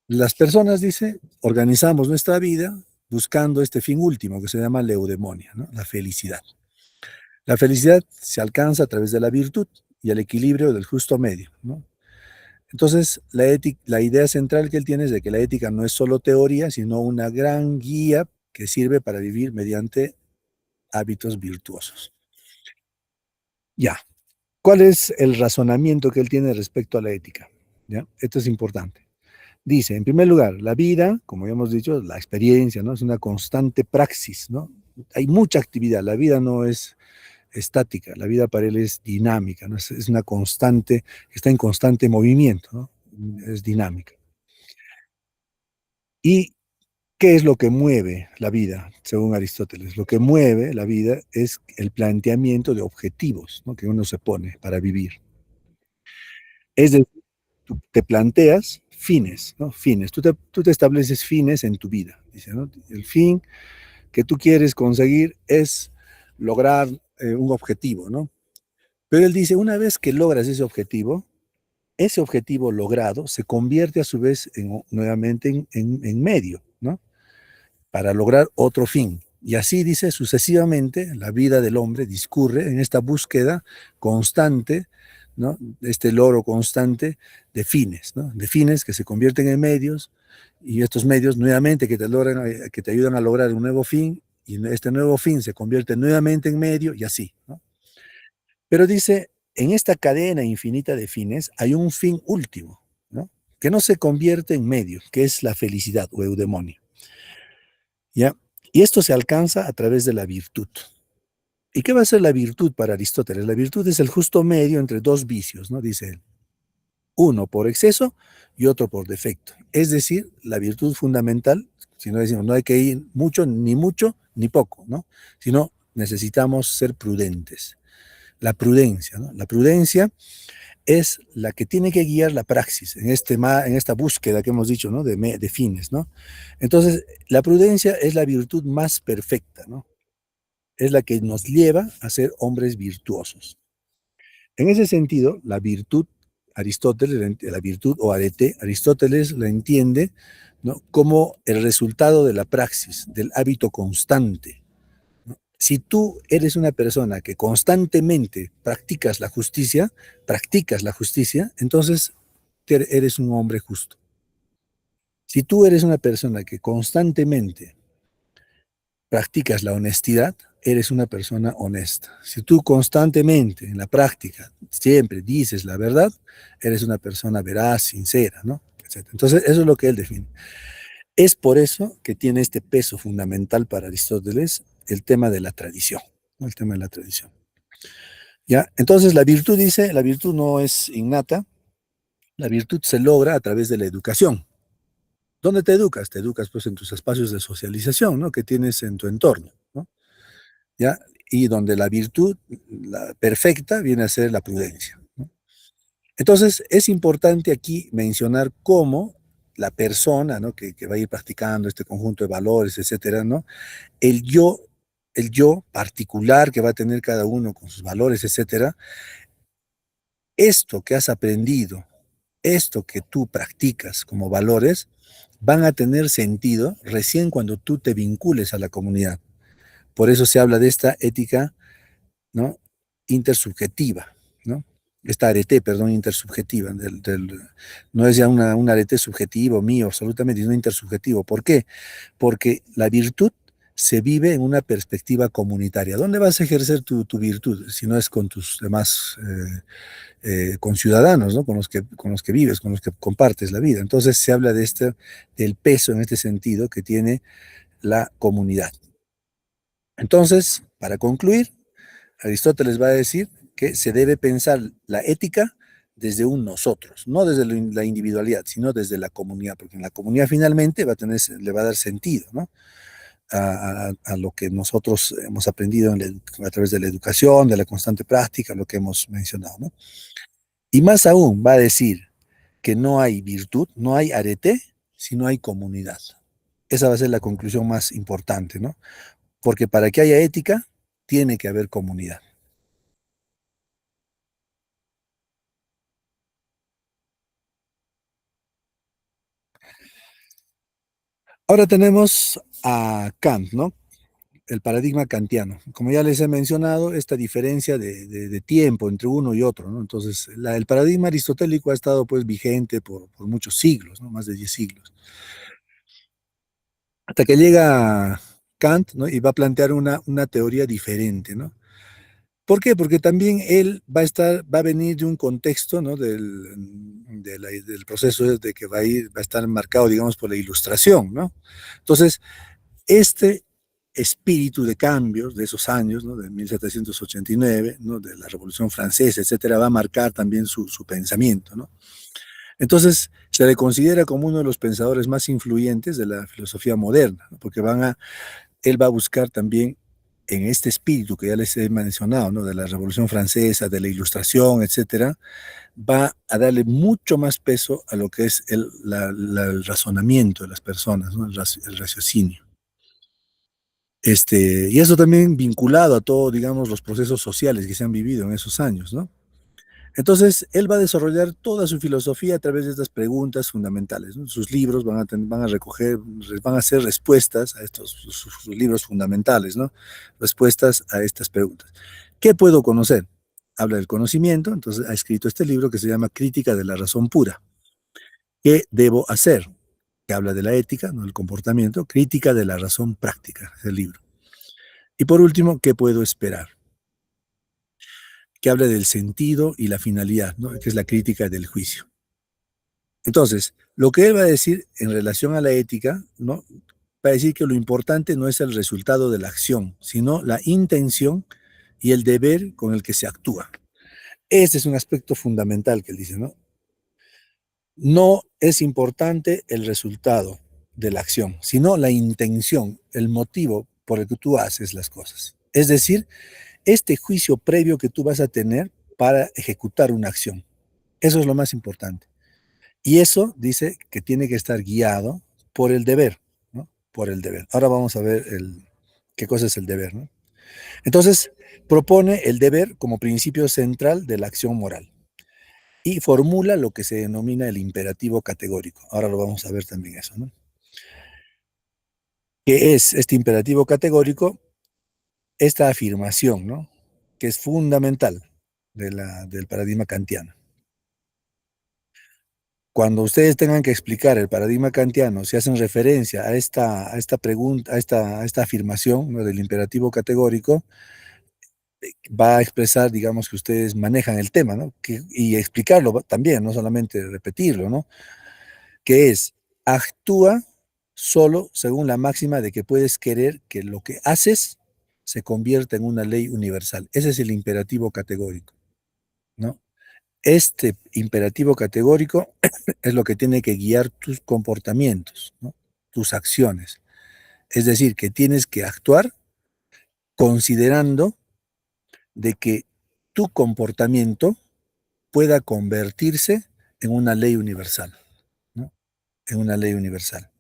las personas, dice, organizamos nuestra vida buscando este fin último que se llama la eudemonia, ¿no? La felicidad. La felicidad se alcanza a través de la virtud y el equilibrio del justo medio, ¿no? Entonces, la idea central que él tiene es de que la ética no es solo teoría, sino una gran guía que sirve para vivir mediante hábitos virtuosos. Ya. ¿Cuál es el razonamiento que él tiene respecto a la ética? ¿Ya? Esto es importante. Dice, en primer lugar, la vida, como ya hemos dicho, la experiencia, ¿no? Es una constante praxis, ¿no? Hay mucha actividad, la vida no es estática, la vida para él es dinámica, ¿no? Es una constante, está en constante movimiento, ¿no? Es dinámica. ¿Y qué es lo que mueve la vida, según Aristóteles? Lo que mueve la vida es el planteamiento de objetivos, ¿no? Que uno se pone para vivir. Es decir, tú te planteas fines, ¿no? Fines. Tú te estableces fines en tu vida, dice, ¿no? El fin que tú quieres conseguir es lograr un objetivo, ¿no? Pero él dice, una vez que logras ese objetivo logrado se convierte a su vez nuevamente en medio, ¿no? Para lograr otro fin. Y así dice sucesivamente, la vida del hombre discurre en esta búsqueda constante, ¿no? Este logro constante de fines, ¿no? De fines que se convierten en medios, y estos medios nuevamente que te ayudan a lograr un nuevo fin, y este nuevo fin se convierte nuevamente en medio, y así, ¿no? Pero dice, en esta cadena infinita de fines hay un fin último, ¿no? Que no se convierte en medio, que es la felicidad o eudemonia, ¿ya? Y esto se alcanza a través de la virtud. ¿Y qué va a ser la virtud para Aristóteles? La virtud es el justo medio entre dos vicios, ¿no? Dice él. Uno por exceso y otro por defecto. Es decir, la virtud fundamental, si no decimos, no hay que ir mucho, ni poco, ¿no? Sino necesitamos ser prudentes. La prudencia, ¿no? La prudencia es la que tiene que guiar la praxis en esta búsqueda que hemos dicho, ¿no? De fines, ¿no? Entonces, la prudencia es la virtud más perfecta, ¿no? Es la que nos lleva a ser hombres virtuosos. En ese sentido, la virtud, la virtud o arete, Aristóteles la entiende, ¿no? Como el resultado de la praxis, del hábito constante, ¿no? Si tú eres una persona que constantemente practicas la justicia, entonces eres un hombre justo. Si tú eres una persona que constantemente practicas la honestidad, eres una persona honesta. Si tú constantemente en la práctica siempre dices la verdad, eres una persona veraz, sincera, ¿no? Etcétera. Entonces, eso es lo que él define. Es por eso que tiene este peso fundamental para Aristóteles el tema de la tradición, ¿no? El tema de la tradición. ¿Ya? Entonces, la virtud, dice, la virtud no es innata, la virtud se logra a través de la educación. ¿Dónde te educas? Te educas pues en tus espacios de socialización, ¿no? Que tienes en tu entorno, ¿no? ¿Ya? Y donde la virtud, la perfecta, viene a ser la prudencia, ¿no? Entonces, es importante aquí mencionar cómo la persona, ¿no? que va a ir practicando este conjunto de valores, etcétera, ¿no? El yo, el yo particular que va a tener cada uno con sus valores, etcétera, esto que has aprendido, esto que tú practicas como valores, van a tener sentido recién cuando tú te vincules a la comunidad. Por eso se habla de esta ética, ¿no? Intersubjetiva, ¿no? esta arete, perdón, intersubjetiva, no es ya un arete subjetivo mío, absolutamente, sino intersubjetivo. ¿Por qué? Porque la virtud se vive en una perspectiva comunitaria. ¿Dónde vas a ejercer tu virtud si no es con tus demás conciudadanos, ¿no? Con los que vives, con los que compartes la vida? Entonces se habla del peso en este sentido que tiene la comunidad. Entonces, para concluir, Aristóteles va a decir que se debe pensar la ética desde un nosotros, no desde la individualidad, sino desde la comunidad, porque en la comunidad finalmente le va a dar sentido, ¿no? A lo que nosotros hemos aprendido a través de la educación, de la constante práctica, lo que hemos mencionado, ¿no? Y más aún va a decir que no hay virtud, no hay arete, si no hay comunidad. Esa va a ser la conclusión más importante, ¿no? Porque para que haya ética, tiene que haber comunidad. Ahora tenemos a Kant, ¿no? El paradigma kantiano. Como ya les he mencionado, esta diferencia de tiempo entre uno y otro, ¿no? Entonces, el paradigma aristotélico ha estado pues vigente por muchos siglos, ¿no? Más de 10 siglos. Hasta que llega Kant, ¿no? Y va a plantear una teoría diferente, ¿no? ¿Por qué? Porque también él va a venir de un contexto, ¿no? Del proceso de que va a estar marcado, digamos, por la ilustración, ¿no? Entonces, este espíritu de cambios de esos años, ¿no? De 1789, ¿no? De la Revolución Francesa, etcétera, va a marcar también su pensamiento, ¿no? Entonces, se le considera como uno de los pensadores más influyentes de la filosofía moderna, ¿no? Porque él va a buscar también en este espíritu que ya les he mencionado, ¿no? De la Revolución Francesa, de la Ilustración, etcétera, va a darle mucho más peso a lo que es el razonamiento de las personas, ¿no? El raciocinio. Y eso también vinculado a todo, digamos, los procesos sociales que se han vivido en esos años, ¿no? Entonces, él va a desarrollar toda su filosofía a través de estas preguntas fundamentales, ¿no? Sus libros van a recoger, van a hacer respuestas a sus libros fundamentales, ¿no? Respuestas a estas preguntas. ¿Qué puedo conocer? Habla del conocimiento, entonces ha escrito este libro que se llama Crítica de la Razón Pura. ¿Qué debo hacer? Que habla de la ética, no del comportamiento. Crítica de la Razón Práctica, es el libro. Y por último, ¿qué puedo esperar? Que habla del sentido y la finalidad, ¿no? Que es la crítica del juicio. Entonces, lo que él va a decir en relación a la ética, ¿no? Va a decir que lo importante no es el resultado de la acción, sino la intención y el deber con el que se actúa. Ese es un aspecto fundamental que él dice, ¿no? No es importante el resultado de la acción, sino la intención, el motivo por el que tú haces las cosas. Es decir, este juicio previo que tú vas a tener para ejecutar una acción. Eso es lo más importante. Y eso dice que tiene que estar guiado por el deber, ¿no? Por el deber. Ahora vamos a ver qué cosa es el deber, ¿no? Entonces, propone el deber como principio central de la acción moral y formula lo que se denomina el imperativo categórico. Ahora lo vamos a ver también eso, ¿no? ¿Qué es este imperativo categórico? Esta afirmación, ¿no? Que es fundamental del paradigma kantiano. Cuando ustedes tengan que explicar el paradigma kantiano, si hacen referencia a esta pregunta, a esta afirmación, ¿no? Del imperativo categórico, va a expresar, digamos, que ustedes manejan el tema, ¿no? Y explicarlo también, no solamente repetirlo, ¿no? Que es, actúa solo según la máxima de que puedes querer que lo que haces se convierta en una ley universal. Ese es el imperativo categórico, ¿no? Este imperativo categórico es lo que tiene que guiar tus comportamientos, ¿no? Tus acciones. Es decir, que tienes que actuar considerando de que tu comportamiento pueda convertirse en una ley universal, ¿no? En una ley universal.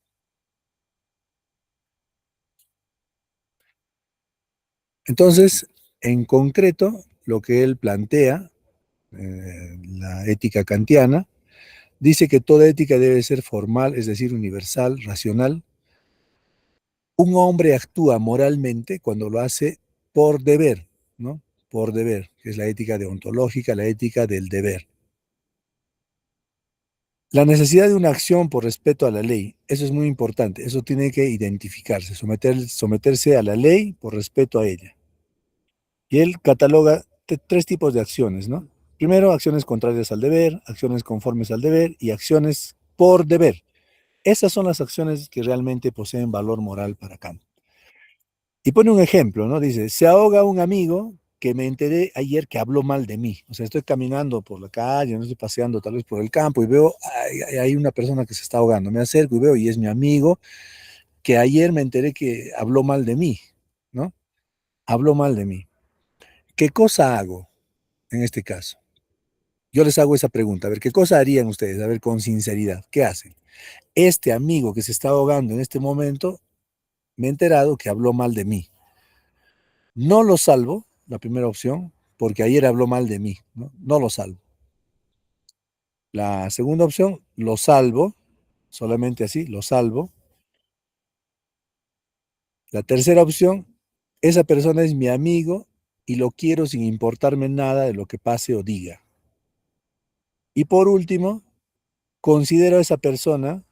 Entonces, en concreto, lo que él plantea, la ética kantiana, dice que toda ética debe ser formal, es decir, universal, racional. Un hombre actúa moralmente cuando lo hace por deber, ¿no? por deber, que es la ética deontológica, la ética del deber. La necesidad de una acción por respeto a la ley, eso es muy importante, eso tiene que identificarse, someterse a la ley por respeto a ella. Y él cataloga tres tipos de acciones, ¿no? Primero, acciones contrarias al deber, acciones conformes al deber y acciones por deber. Esas son las acciones que realmente poseen valor moral para Kant. Y pone un ejemplo, ¿no? Dice, se ahoga un amigo que me enteré ayer que habló mal de mí. O sea, estoy caminando por la calle, no estoy paseando tal vez por el campo y veo, hay una persona que se está ahogando. Me acerco y veo, y es mi amigo que ayer me enteré que habló mal de mí, ¿no? Habló mal de mí. ¿Qué cosa hago en este caso? Yo les hago esa pregunta, a ver, ¿qué cosa harían ustedes? A ver, con sinceridad, ¿qué hacen? Este amigo que se está ahogando en este momento, me he enterado que habló mal de mí. No lo salvo, la primera opción, porque ayer habló mal de mí, ¿no? No lo salvo. La segunda opción, lo salvo, solamente así, lo salvo. La tercera opción, esa persona es mi amigo y lo quiero sin importarme nada de lo que pase o diga. Y por último, considero a esa persona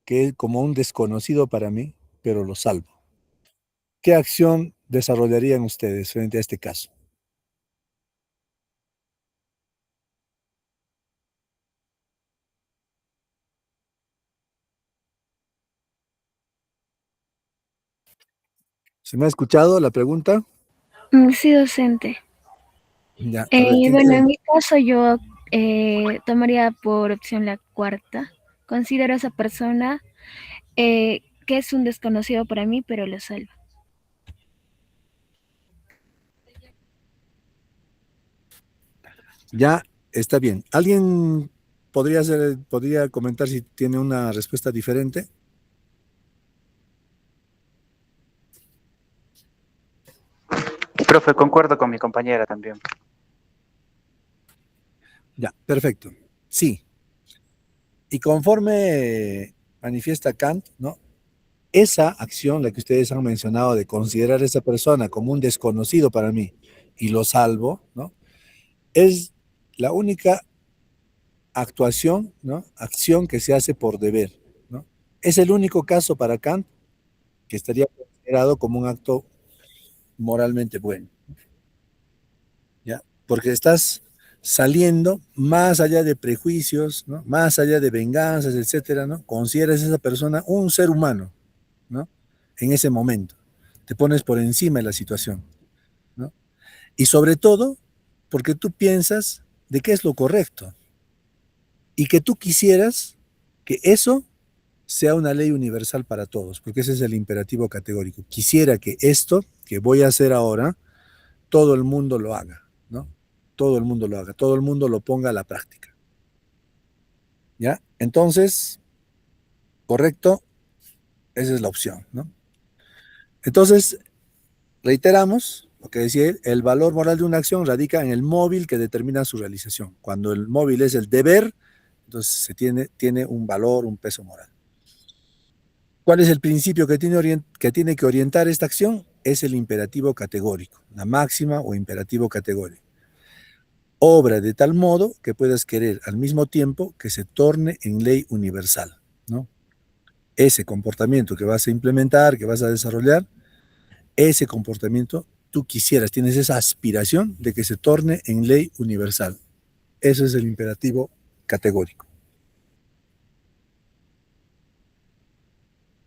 que es como un desconocido para mí, pero lo salvo. ¿Qué acción desarrollarían ustedes frente a este caso? ¿Se me ha escuchado la pregunta? Sí, docente. Ya, a ver, ¿quién Bueno, quiere? en mi caso yo tomaría por opción la cuarta. Considero a esa persona que es un desconocido para mí, pero lo salvo. Ya, está bien. ¿Alguien podría comentar si tiene una respuesta diferente? Profe, concuerdo con mi compañera también. Ya, perfecto. Sí. Y conforme manifiesta Kant, ¿no? Esa acción, la que ustedes han mencionado de considerar a esa persona como un desconocido para mí y lo salvo, ¿no? Es la única actuación, ¿no? Acción que se hace por deber, ¿no? Es el único caso para Kant que estaría considerado como un acto moralmente bueno, ¿ya? Porque estás saliendo más allá de prejuicios, ¿no? Más allá de venganzas, etcétera, ¿no? Consideras a esa persona un ser humano, ¿no? En ese momento. Te pones por encima de la situación, ¿no? Y sobre todo, porque tú piensas de qué es lo correcto y que tú quisieras que eso sea una ley universal para todos, porque ese es el imperativo categórico. Quisiera que esto que voy a hacer ahora, todo el mundo lo haga, ¿no? Todo el mundo lo haga, todo el mundo lo ponga a la práctica, ¿ya? Entonces, correcto, esa es la opción, ¿no? Entonces, reiteramos lo que decía él, el valor moral de una acción radica en el móvil que determina su realización. Cuando el móvil es el deber, entonces tiene un valor, un peso moral. ¿Cuál es el principio que tiene que orientar esta acción? Es el imperativo categórico, la máxima o imperativo categórico. Obra de tal modo que puedas querer al mismo tiempo que se torne en ley universal, ¿no? Ese comportamiento que vas a implementar, que vas a desarrollar, ese comportamiento tú quisieras, tienes esa aspiración de que se torne en ley universal. Eso es el imperativo categórico.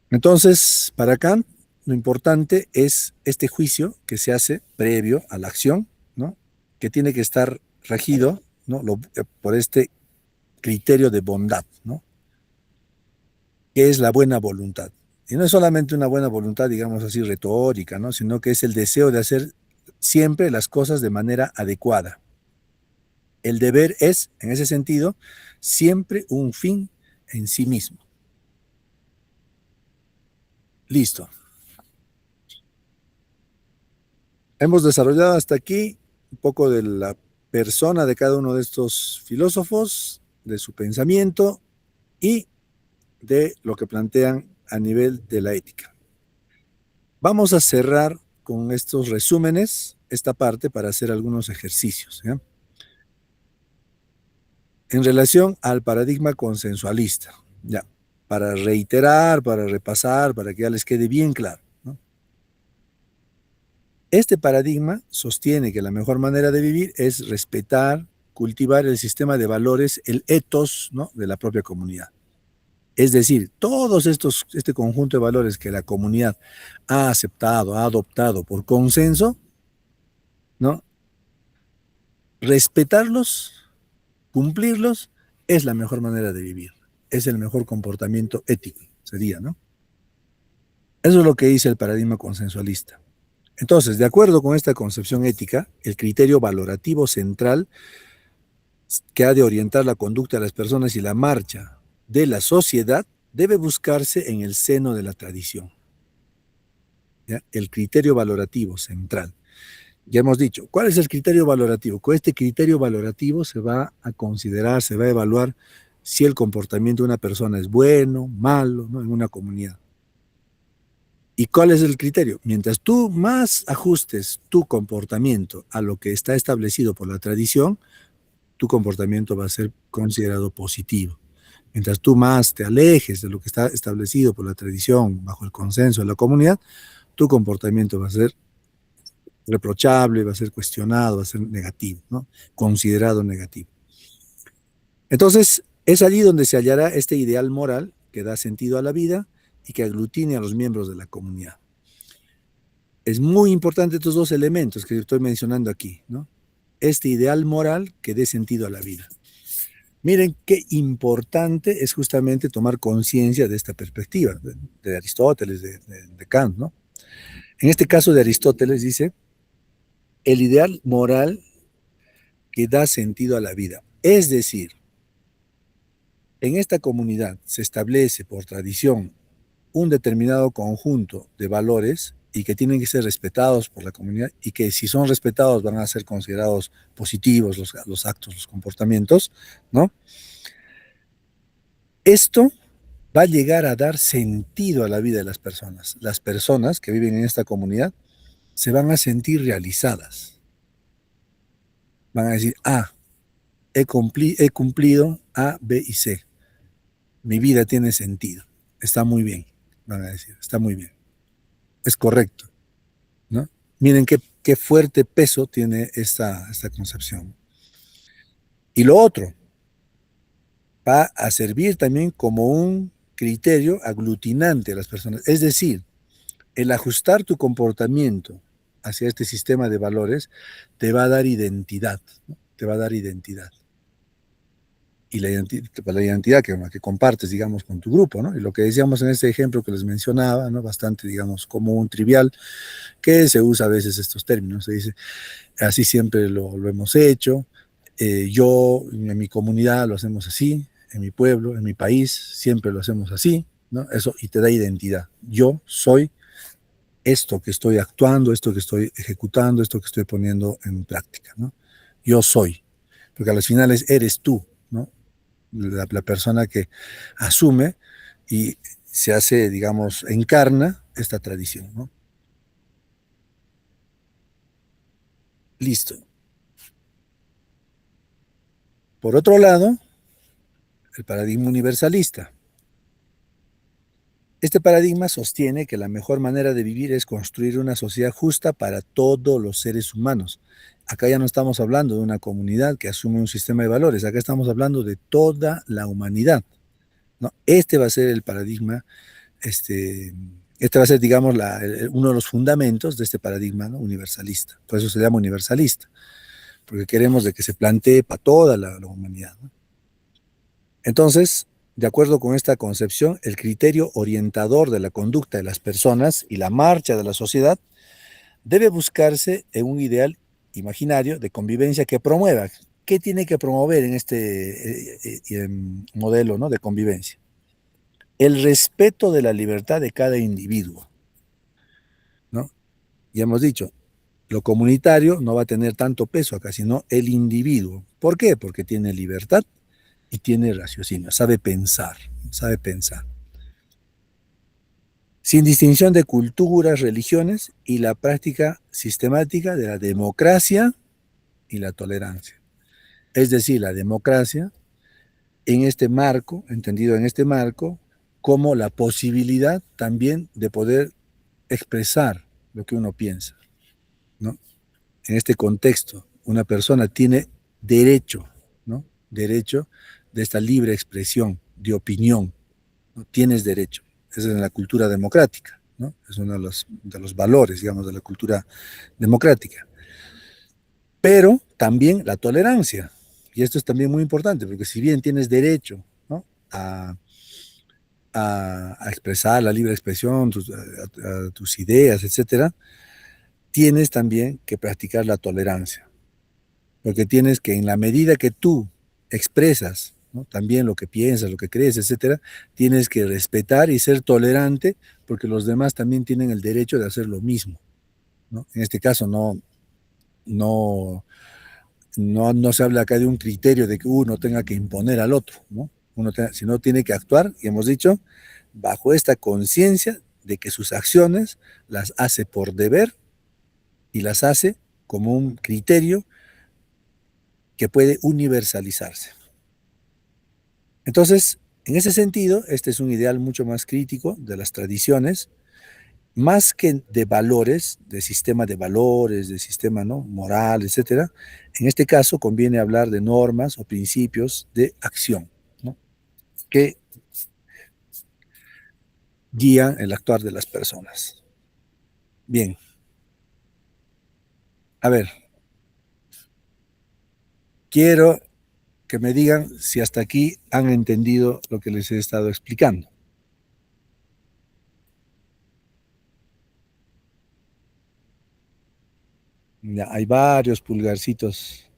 Entonces, para Kant, lo importante es este juicio que se hace previo a la acción, ¿no? Que tiene que estar regido, ¿no? Por este criterio de bondad, ¿no? Que es la buena voluntad. Y no es solamente una buena voluntad, digamos así, retórica, ¿no? Sino que es el deseo de hacer siempre las cosas de manera adecuada. El deber es, en ese sentido, siempre un fin en sí mismo. Listo. Hemos desarrollado hasta aquí un poco de la persona de cada uno de estos filósofos, de su pensamiento y de lo que plantean a nivel de la ética. Vamos a cerrar con estos resúmenes esta parte para hacer algunos ejercicios, ¿ya? En relación al paradigma consensualista, ya, para reiterar, para repasar, para que ya les quede bien claro, ¿no? Este paradigma sostiene que la mejor manera de vivir es respetar, cultivar el sistema de valores, el ethos, ¿no?, de la propia comunidad. Es decir, este conjunto de valores que la comunidad ha aceptado, ha adoptado por consenso, ¿no?, respetarlos, cumplirlos, es la mejor manera de vivir. Es el mejor comportamiento ético, sería, ¿no? Eso es lo que dice el paradigma consensualista. Entonces, de acuerdo con esta concepción ética, el criterio valorativo central que ha de orientar la conducta de las personas y la marcha de la sociedad debe buscarse en el seno de la tradición, ¿ya? El criterio valorativo central. Ya hemos dicho, ¿cuál es el criterio valorativo? Con este criterio valorativo se va a considerar, se va a evaluar si el comportamiento de una persona es bueno, malo, ¿no?, en una comunidad. ¿Y cuál es el criterio? Mientras tú más ajustes tu comportamiento a lo que está establecido por la tradición, tu comportamiento va a ser considerado positivo. Mientras tú más te alejes de lo que está establecido por la tradición, bajo el consenso de la comunidad, tu comportamiento va a ser reprochable, va a ser cuestionado, va a ser negativo, ¿no?, considerado negativo. Entonces, es allí donde se hallará este ideal moral que da sentido a la vida y que aglutine a los miembros de la comunidad. Es muy importante estos dos elementos que estoy mencionando aquí, ¿no? Este ideal moral que dé sentido a la vida. Miren qué importante es justamente tomar conciencia de esta perspectiva, de Aristóteles, de Kant, ¿no? En este caso de Aristóteles dice, el ideal moral que da sentido a la vida. Es decir, en esta comunidad se establece por tradición un determinado conjunto de valores y que tienen que ser respetados por la comunidad y que si son respetados van a ser considerados positivos los actos, los comportamientos, ¿no? Esto va a llegar a dar sentido a la vida de las personas. Las personas que viven en esta comunidad se van a sentir realizadas. Van a decir, he cumplido A, B y C. Mi vida tiene sentido. Está muy bien, van a decir, está muy bien. Es correcto, ¿no? Miren qué fuerte peso tiene esta concepción. Y lo otro, va a servir también como un criterio aglutinante a las personas. Es decir, el ajustar tu comportamiento hacia este sistema de valores te va a dar identidad, ¿no? Te va a dar identidad. Y la identidad que compartes, digamos, con tu grupo, ¿no? Y lo que decíamos en este ejemplo que les mencionaba, ¿no?, bastante, digamos, común, trivial, que se usa a veces estos términos. Se dice, así siempre lo hemos hecho, yo en mi comunidad lo hacemos así, en mi pueblo, en mi país, siempre lo hacemos así, ¿no? Eso, y te da identidad. Yo soy esto que estoy actuando, esto que estoy ejecutando, esto que estoy poniendo en práctica, ¿no? Yo soy, porque a las finales eres tú, ¿no? La persona que asume y se hace, digamos, encarna esta tradición, ¿no? Listo. Por otro lado, el paradigma universalista. Este paradigma sostiene que la mejor manera de vivir es construir una sociedad justa para todos los seres humanos. Acá ya no estamos hablando de una comunidad que asume un sistema de valores, acá estamos hablando de toda la humanidad, ¿no? Este va a ser el paradigma, este va a ser, digamos, uno de los fundamentos de este paradigma, ¿no?, universalista. Por eso se llama universalista, porque queremos de que se plantee para toda la humanidad, ¿no? Entonces, de acuerdo con esta concepción, el criterio orientador de la conducta de las personas y la marcha de la sociedad debe buscarse en un ideal imaginario de convivencia que promueva. ¿Qué tiene que promover en este modelo, ¿no?, de convivencia? El respeto de la libertad de cada individuo, ¿no? Ya hemos dicho, lo comunitario no va a tener tanto peso acá, sino el individuo. ¿Por qué? Porque tiene libertad y tiene raciocinio, sabe pensar, sabe pensar. sin distinción de culturas, religiones y la práctica sistemática de la democracia y la tolerancia. Es decir, la democracia en este marco, entendido en este marco, como la posibilidad también de poder expresar lo que uno piensa, ¿no? En este contexto, una persona tiene derecho, ¿no? Derecho de esta libre expresión, de opinión, ¿no? Tienes derecho. Esa es en la cultura democrática, ¿no? Es uno de los valores, digamos, de la cultura democrática. Pero también la tolerancia. Y esto es también muy importante, porque si bien tienes derecho, ¿no? a expresar la libre expresión, a tus ideas, etcétera, tienes también que practicar la tolerancia. Porque tienes que, en la medida que tú expresas, ¿no? También lo que piensas, lo que crees, etcétera, tienes que respetar y ser tolerante, porque los demás también tienen el derecho de hacer lo mismo, ¿no? En este caso no, no se habla acá de un criterio de que uno tenga que imponer al otro, ¿no? Sino tiene que actuar, y hemos dicho, bajo esta conciencia de que sus acciones las hace por deber y las hace como un criterio que puede universalizarse. Entonces, en ese sentido, este es un ideal mucho más crítico de las tradiciones, más que de valores, de sistema de valores, de sistema, ¿no? Moral, etcétera. En este caso conviene hablar de normas o principios de acción, ¿no? Que guían el actuar de las personas. Bien. A ver, quiero que me digan si hasta aquí han entendido lo que les he estado explicando. Ya, hay varios pulgarcitos.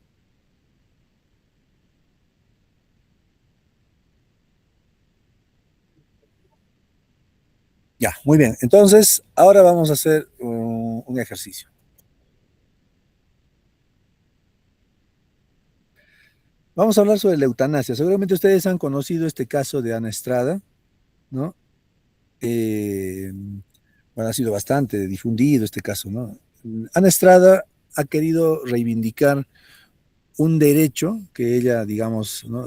Ya, muy bien. Entonces, ahora vamos a hacer un ejercicio. Vamos a hablar sobre la eutanasia. Seguramente ustedes han conocido este caso de Ana Estrada, ¿no? Bueno, ha sido bastante difundido este caso, ¿no? Ana Estrada ha querido reivindicar un derecho que ella, digamos, ¿no?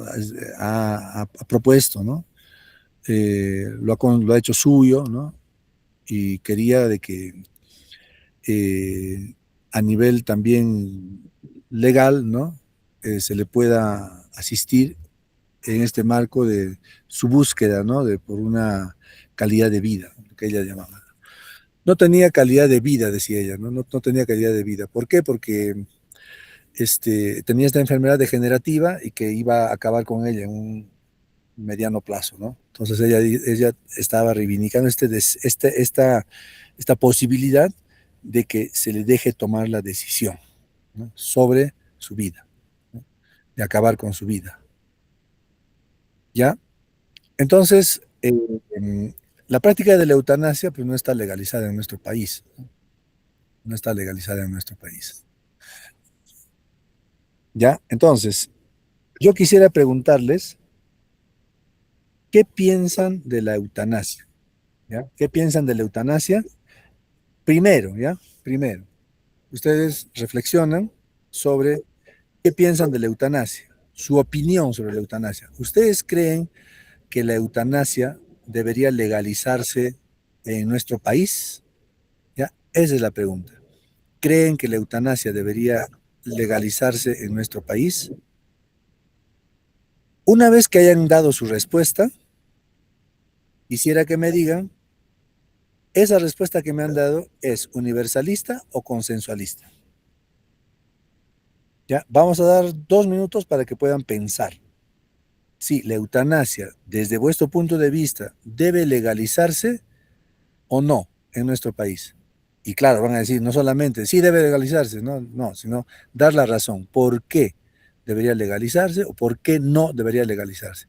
ha propuesto, ¿no? Lo ha hecho suyo, ¿no? Y quería de que a nivel también legal, ¿no? Se le pueda asistir en este marco de su búsqueda, ¿no? Por una calidad de vida, lo que ella llamaba. No tenía calidad de vida, decía ella, ¿no? No tenía calidad de vida. ¿Por qué? Porque tenía esta enfermedad degenerativa y que iba a acabar con ella en un mediano plazo, ¿no? Entonces ella estaba reivindicando esta posibilidad de que se le deje tomar la decisión, ¿no? Sobre su vida, ¿no? De acabar con su vida. ¿Ya? Entonces, la práctica de la eutanasia pues, no está legalizada en nuestro país, ¿no? No está legalizada en nuestro país. ¿Ya? Entonces, yo quisiera preguntarles, ¿qué piensan de la eutanasia? ¿Ya? ¿Qué piensan de la eutanasia? Primero, ¿ya? Primero, ustedes reflexionan sobre qué piensan de la eutanasia, su opinión sobre la eutanasia. ¿Ustedes creen que la eutanasia debería legalizarse en nuestro país? ¿Ya? Esa es la pregunta. ¿Creen que la eutanasia debería legalizarse en nuestro país? Una vez que hayan dado su respuesta, quisiera que me digan, ¿esa respuesta que me han dado es universalista o consensualista? ¿Ya? Vamos a dar 2 minutos para que puedan pensar. Si la eutanasia, desde vuestro punto de vista, debe legalizarse o no en nuestro país. Y claro, van a decir, no solamente sí debe legalizarse, no, sino dar la razón. ¿Por qué debería legalizarse o por qué no debería legalizarse?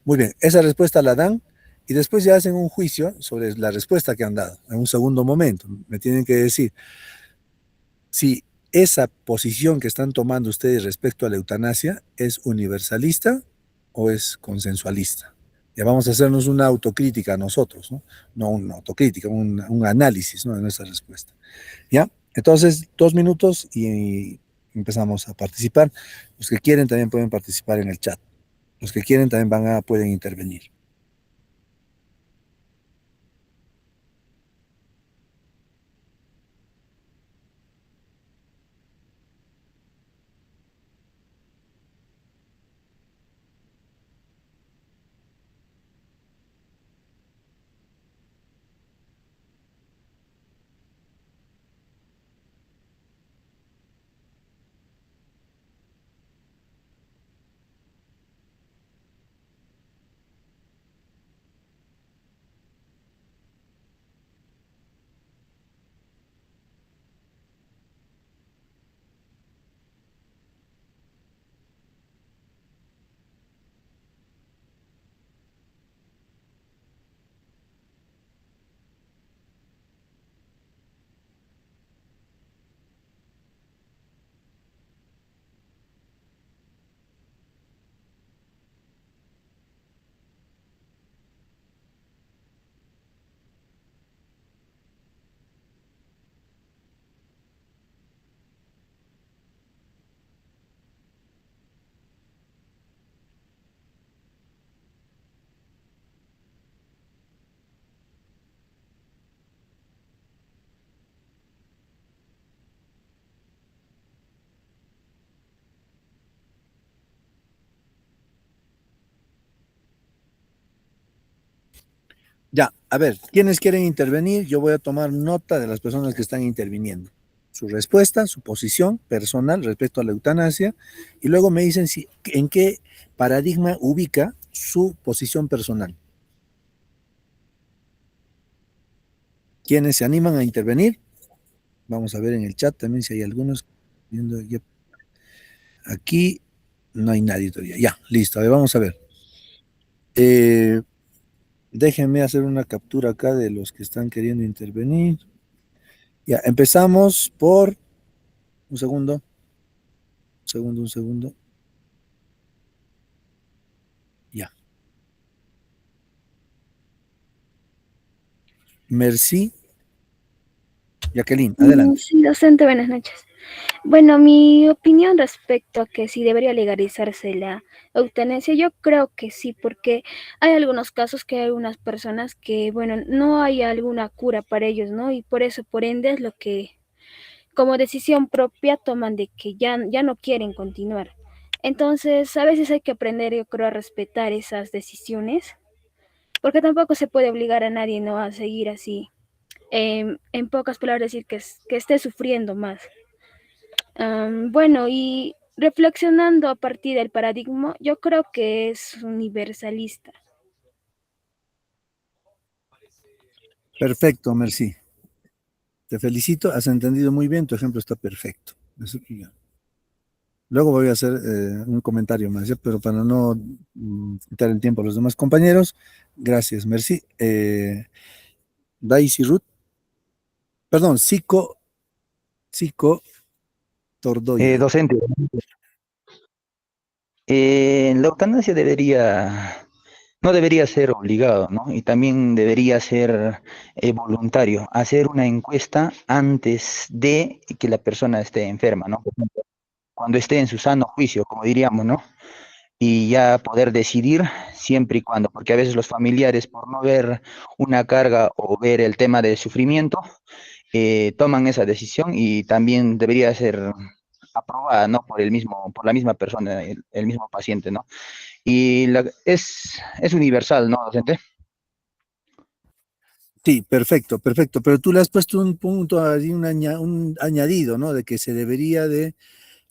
Muy bien, esa respuesta la dan y después ya hacen un juicio sobre la respuesta que han dado. En un segundo momento, me tienen que decir si esa posición que están tomando ustedes respecto a la eutanasia es universalista o es consensualista. Ya vamos a hacernos una autocrítica nosotros, ¿no? No una autocrítica, un análisis, ¿no?, de nuestra respuesta. ¿Ya? Entonces, 2 minutos y empezamos a participar. Los que quieren también pueden participar en el chat. Los que quieren también pueden intervenir. Ya, a ver, ¿quiénes quieren intervenir? Yo voy a tomar nota de las personas que están interviniendo. Su respuesta, su posición personal respecto a la eutanasia, y luego me dicen en qué paradigma ubica su posición personal. ¿Quiénes se animan a intervenir? Vamos a ver en el chat también si hay algunos. Aquí no hay nadie todavía. Ya, listo. A ver, vamos a ver. Déjenme hacer una captura acá de los que están queriendo intervenir. Ya, empezamos por... Un segundo. Un segundo. Ya. Merci. Jacqueline, adelante. Sí, docente, buenas noches. Bueno, mi opinión respecto a que si debería legalizarse la eutanasia, yo creo que sí, porque hay algunos casos que hay algunas personas que, bueno, no hay alguna cura para ellos, ¿no? Y por eso, por ende, es lo que como decisión propia toman de que ya no quieren continuar. Entonces, a veces hay que aprender, yo creo, a respetar esas decisiones, porque tampoco se puede obligar a nadie, ¿no?, a seguir así. En pocas palabras, decir que esté sufriendo más. Bueno, y reflexionando a partir del paradigma, yo creo que es universalista. Perfecto, merci. Te felicito, has entendido muy bien, tu ejemplo está perfecto. Luego voy a hacer un comentario más, ¿ya? Pero para no quitar el tiempo a los demás compañeros, gracias, merci. Daisy Ruth, perdón, Cico Tordoya. Docente, la eutanasia no debería ser obligado, ¿no? Y también debería ser voluntario. Hacer una encuesta antes de que la persona esté enferma, ¿no? Por ejemplo, cuando esté en su sano juicio, como diríamos, ¿no? Y ya poder decidir siempre y cuando, porque a veces los familiares, por no ver una carga o ver el tema del sufrimiento, toman esa decisión y también debería ser aprobada, ¿no?, por la misma persona, el mismo paciente, ¿no? Y es universal, ¿no, docente? Sí, perfecto, perfecto. Pero tú le has puesto un punto, un añadido, ¿no? De que se debería de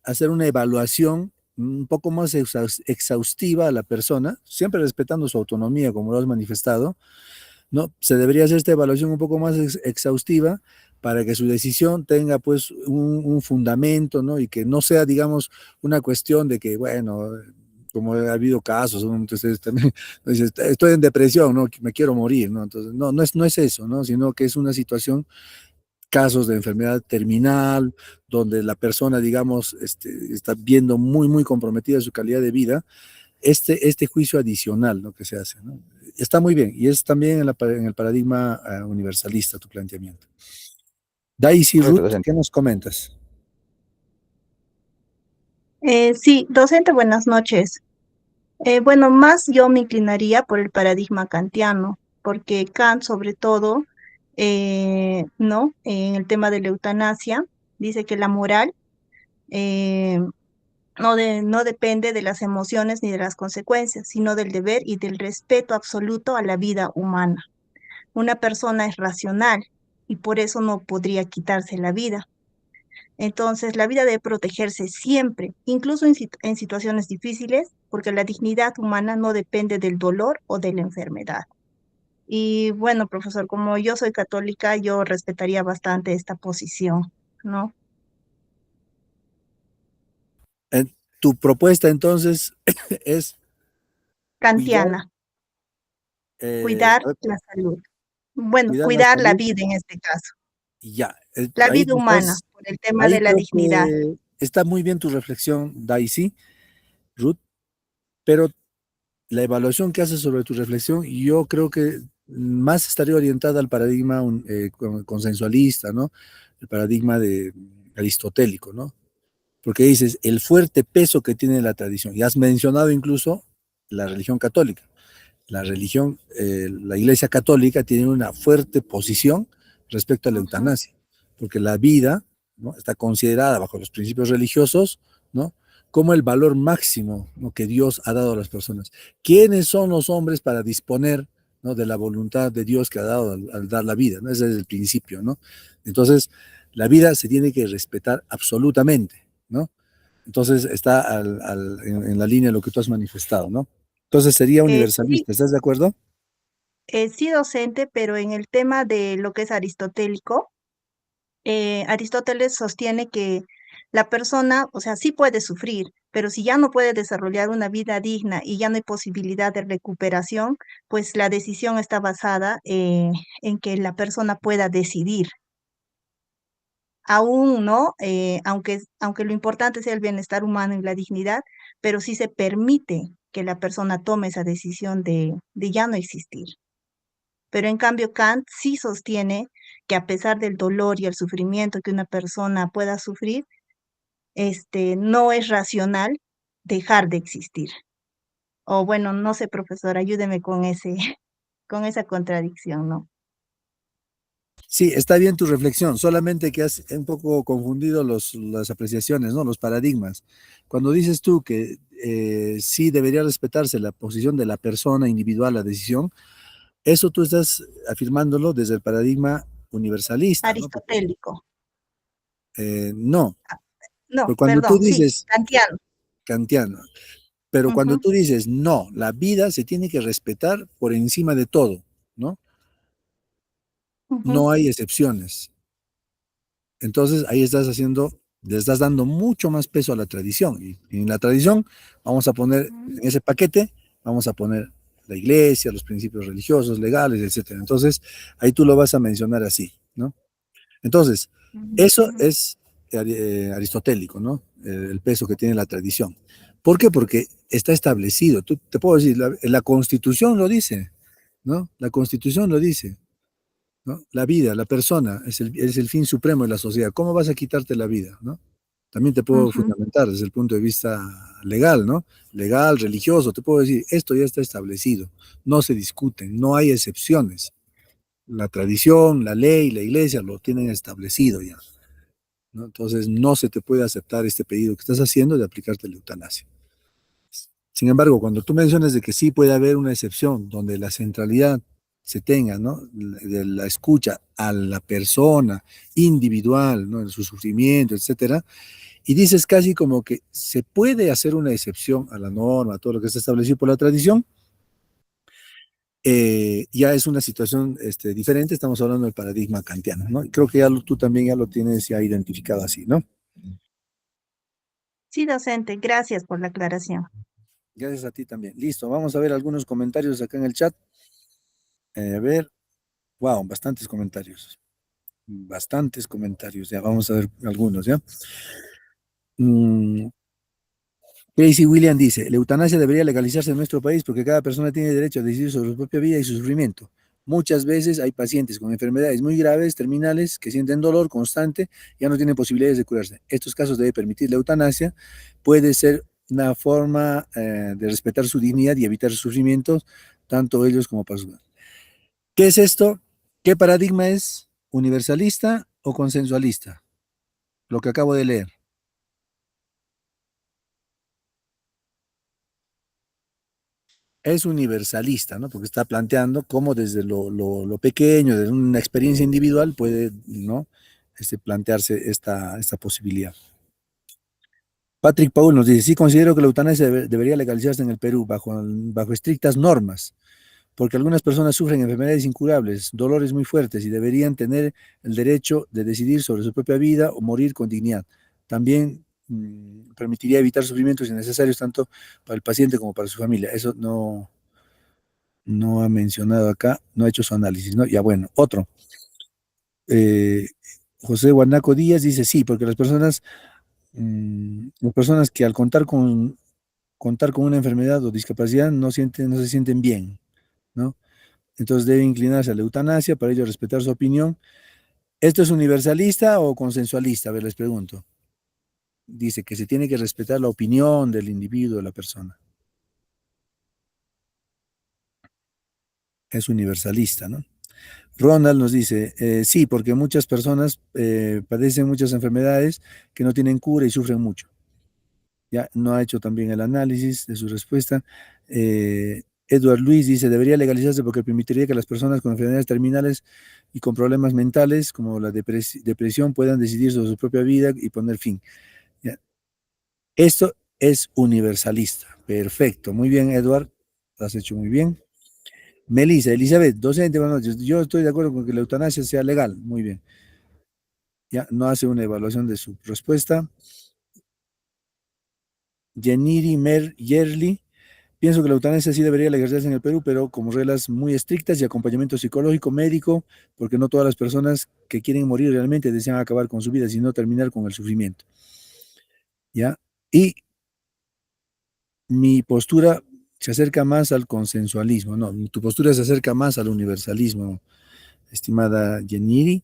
hacer una evaluación un poco más exhaustiva a la persona, siempre respetando su autonomía, como lo has manifestado, ¿no? Se debería hacer esta evaluación un poco más exhaustiva para que su decisión tenga pues un fundamento, ¿no? Y que no sea, digamos, una cuestión de que, bueno, como ha habido casos, ¿no? Entonces también dices, estoy en depresión, ¿no? Me quiero morir, ¿no? Entonces, no es eso, ¿no? Sino que es una situación, casos de enfermedad terminal, donde la persona, digamos, está viendo muy, muy comprometida su calidad de vida, este juicio adicional, ¿no?, que se hace, ¿no? está muy bien, y es también en el paradigma universalista tu planteamiento. Daisy Correcto, Ruth, docente. ¿qué nos comentas? Sí, docente, buenas noches. Bueno, más yo me inclinaría por el paradigma kantiano, porque Kant, sobre todo, ¿no? En el tema de la eutanasia, dice que la moral eh, no depende de las emociones ni de las consecuencias, sino del deber y del respeto absoluto a la vida humana. Una persona es racional y por eso no podría quitarse la vida. Entonces, la vida debe protegerse siempre, incluso en situaciones difíciles, porque la dignidad humana no depende del dolor o de la enfermedad. Y bueno, profesor, como yo soy católica, yo respetaría bastante esta posición, ¿no? Tu propuesta entonces es cuidar, Kantiana, cuidar a ver, la salud. Bueno, cuidar la cuidar la salud vida en este caso, y ya. la Ahí vida tú humana, estás, por el tema ahí de la creo dignidad. que está muy bien tu reflexión, Daisy, Ruth, pero la evaluación que haces sobre tu reflexión, yo creo que más estaría orientada al paradigma consensualista, ¿no? El paradigma de aristotélico, ¿no? Porque dices el fuerte peso que tiene la tradición. Y has mencionado incluso la religión católica. La Iglesia Católica tiene una fuerte posición respecto a la Ujú. eutanasia, porque la vida, ¿no?, está considerada bajo los principios religiosos, ¿no?, como el valor máximo, ¿no?, que Dios ha dado a las personas. ¿Quiénes son los hombres para disponer, ¿no?, de la voluntad de Dios que ha dado al dar la vida, ¿no? Ese es el principio, ¿no? Entonces, la vida se tiene que respetar absolutamente, ¿no? Entonces está en la línea de lo que tú has manifestado, ¿no? Entonces sería Sí, universalista, ¿estás de acuerdo? sí, docente, pero en el tema de lo que es aristotélico, Aristóteles sostiene que la persona, o sea, sí puede sufrir, pero si ya no puede desarrollar una vida digna y ya no hay posibilidad de recuperación, pues la decisión está basada en que la persona pueda decidir. Aún no, aunque lo importante sea el bienestar humano y la dignidad, pero sí se permite que la persona tome esa decisión de ya no existir. Pero en cambio Kant sí sostiene que a pesar del dolor y el sufrimiento que una persona pueda sufrir, no es racional dejar de existir. O bueno, no sé, profesor, ayúdeme con con esa contradicción, ¿no? Sí, está bien tu reflexión, solamente que has un poco confundido las apreciaciones, ¿no? Los paradigmas. Cuando dices tú que sí debería respetarse la posición de la persona individual, la decisión, eso tú estás afirmándolo desde el paradigma universalista, ¿no? Porque Aristotélico. no, No, porque cuando tú perdón, sí, dices kantiano. kantiano, pero cuando Ujú, tú dices no, la vida se tiene que respetar por encima de todo, ¿no? ujú, No hay excepciones. Entonces ahí le estás dando mucho más peso a la tradición. Y en la tradición vamos a poner, ujú, en ese paquete, vamos a poner la iglesia, los principios religiosos, legales, etcétera. Entonces ahí tú lo vas a mencionar así, ¿no? Entonces, eso ujú, es aristotélico, ¿no? El peso que tiene la tradición. ¿Por qué? Porque está establecido. Tú, te puedo decir, la Constitución lo dice, ¿no? La Constitución lo dice, ¿no? La vida, la persona, es el fin supremo de la sociedad. ¿Cómo vas a quitarte la vida, ¿no? También te puedo ujú. fundamentar desde el punto de vista legal, ¿no? Legal, religioso, te puedo decir, esto ya está establecido, no se discuten, no hay excepciones. La tradición, la ley, la iglesia lo tienen establecido ya, ¿no? Entonces no se te puede aceptar este pedido que estás haciendo de aplicarte la eutanasia. Sin embargo, cuando tú mencionas de que sí puede haber una excepción donde la centralidad se tenga, ¿no?, de la escucha a la persona individual, ¿no?, en su sufrimiento, etcétera, y dices casi como que se puede hacer una excepción a la norma, a todo lo que está establecido por la tradición, ya es una situación diferente, estamos hablando del paradigma kantiano, ¿no? Y creo que tú también ya lo tienes ya identificado así, ¿no? Sí, docente, gracias por la aclaración. Gracias a ti también. Listo, vamos a ver algunos comentarios acá en el chat. A ver, wow, bastantes comentarios, ya vamos a ver algunos, ¿ya? Mm, Tracy William dice, la eutanasia debería legalizarse en nuestro país porque cada persona tiene derecho a decidir sobre su propia vida y su sufrimiento. Muchas veces hay pacientes con enfermedades muy graves, terminales, que sienten dolor constante y ya no tienen posibilidades de curarse. Estos casos debe permitir la eutanasia. Puede ser una forma de respetar su dignidad y evitar sufrimientos, tanto ellos como para sus... ¿Qué es esto? ¿Qué paradigma es? ¿Universalista o consensualista? Lo que acabo de leer. Es universalista, ¿no? Porque está planteando cómo desde lo pequeño, desde una experiencia individual, puede, ¿no? Plantearse esta posibilidad. Patrick Paul nos dice, sí considero que la eutanasia debería legalizarse en el Perú bajo estrictas normas, porque algunas personas sufren enfermedades incurables, dolores muy fuertes y deberían tener el derecho de decidir sobre su propia vida o morir con dignidad. También permitiría evitar sufrimientos innecesarios tanto para el paciente como para su familia. Eso no ha mencionado acá, no ha hecho su análisis, ¿no? Ya bueno, otro. José Guanaco Díaz dice sí, porque las personas que al contar con una enfermedad o discapacidad no se sienten bien, ¿no? Entonces debe inclinarse a la eutanasia, para ello respetar su opinión. ¿Esto es universalista o consensualista? A ver, les pregunto. Dice que se tiene que respetar la opinión del individuo, de la persona. Es universalista, ¿no? Ronald nos dice, sí, porque muchas personas padecen muchas enfermedades que no tienen cura y sufren mucho. Ya no ha hecho también el análisis de su respuesta. Edward Luis dice, debería legalizarse porque permitiría que las personas con enfermedades terminales y con problemas mentales, como la depresión, puedan decidir sobre su propia vida y poner fin. ¿Ya? Esto es universalista. Perfecto. Muy bien, Edward. Lo has hecho muy bien. Melissa, Elizabeth, docente, buenas noches. Yo estoy de acuerdo con que la eutanasia sea legal. Muy bien. Ya no hace una evaluación de su respuesta. Yeniri Mer Yerli. Pienso que la eutanasia sí debería legalizarse en el Perú, pero como reglas muy estrictas y acompañamiento psicológico, médico, porque no todas las personas que quieren morir realmente desean acabar con su vida, sino terminar con el sufrimiento. ¿Ya? Y mi postura se acerca más al consensualismo, no, tu postura se acerca más al universalismo, estimada Yeniri.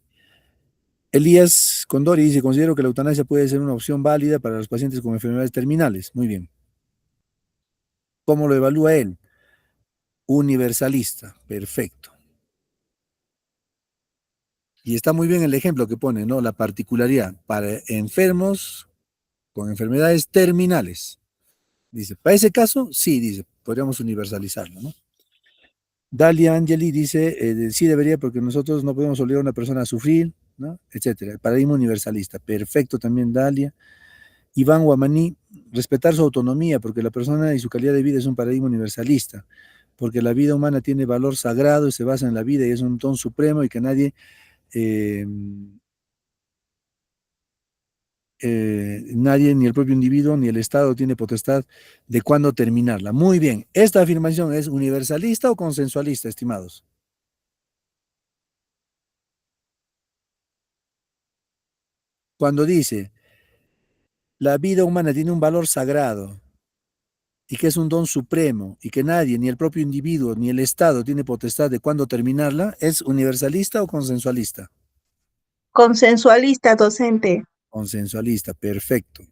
Elías Condori dice, considero que la eutanasia puede ser una opción válida para los pacientes con enfermedades terminales. Muy bien. ¿Cómo lo evalúa él? Universalista. Perfecto. Y está muy bien el ejemplo que pone, ¿no? La particularidad para enfermos con enfermedades terminales. Dice, para ese caso, sí, dice, podríamos universalizarlo, ¿no? Dalia Angeli dice, sí debería porque nosotros no podemos obligar a una persona a sufrir, ¿no? Etcétera. El paradigma universalista. Perfecto también, Dalia. Iván Guamaní, respetar su autonomía, porque la persona y su calidad de vida es un paradigma universalista, porque la vida humana tiene valor sagrado y se basa en la vida y es un don supremo y que eh, nadie, ni el propio individuo, ni el Estado tiene potestad de cuándo terminarla. Muy bien, ¿esta afirmación es universalista o consensualista, estimados? Cuando dice, la vida humana tiene un valor sagrado y que es un don supremo y que nadie, ni el propio individuo, ni el Estado tiene potestad de cuándo terminarla, ¿es universalista o consensualista? Consensualista, docente. Consensualista, perfecto.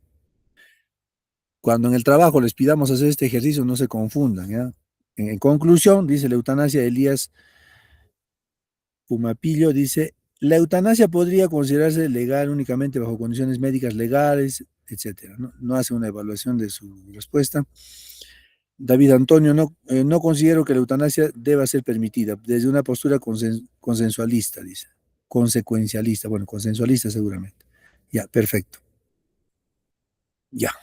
Cuando en el trabajo les pidamos hacer este ejercicio, no se confundan, ¿ya? En conclusión, dice la eutanasia, Elías Pumapillo dice, la eutanasia podría considerarse legal únicamente bajo condiciones médicas legales, etcétera. No hace una evaluación de su respuesta. David Antonio, no considero que la eutanasia deba ser permitida desde una postura consensualista, dice. Consecuencialista, bueno, consensualista seguramente. Ya, perfecto. Ya,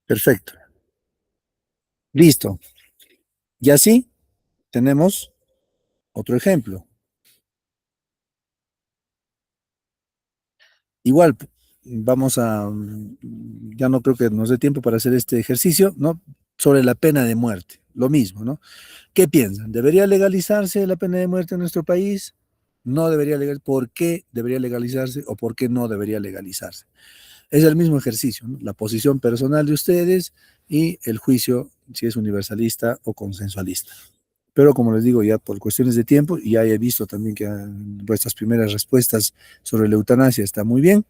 perfecto. Listo. Y así tenemos otro ejemplo. Igual, ya no creo que nos dé tiempo para hacer este ejercicio, ¿no? Sobre la pena de muerte, lo mismo, ¿no? ¿Qué piensan? ¿Debería legalizarse la pena de muerte en nuestro país? ¿No debería legalizarse? ¿Por qué debería legalizarse o por qué no debería legalizarse? Es el mismo ejercicio, ¿no? La posición personal de ustedes y el juicio si es universalista o consensualista. Pero como les digo, ya por cuestiones de tiempo, y ya he visto también que vuestras primeras respuestas sobre la eutanasia está muy bien.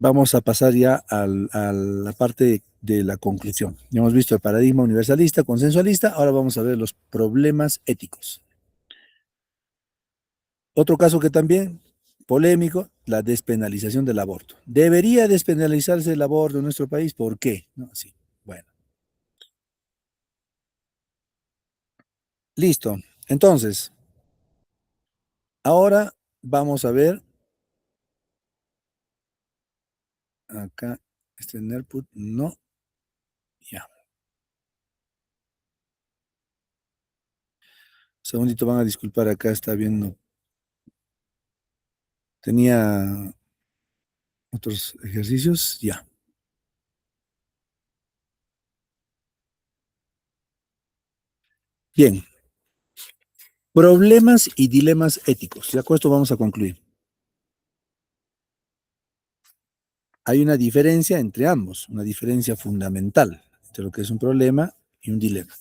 Vamos a pasar ya a la parte de la conclusión. Ya hemos visto el paradigma universalista, consensualista, ahora vamos a ver los problemas éticos. Otro caso que también polémico, la despenalización del aborto. ¿Debería despenalizarse el aborto en nuestro país? ¿Por qué? No, sí. Bueno, listo. Entonces, ahora vamos a ver acá, este Nerput, no, ya. Segundito, van a disculpar, acá está viendo. Tenía otros ejercicios, ya. Bien, problemas y dilemas éticos. Ya con esto vamos a concluir. Hay una diferencia entre ambos, una diferencia fundamental entre lo que es un problema y un dilema.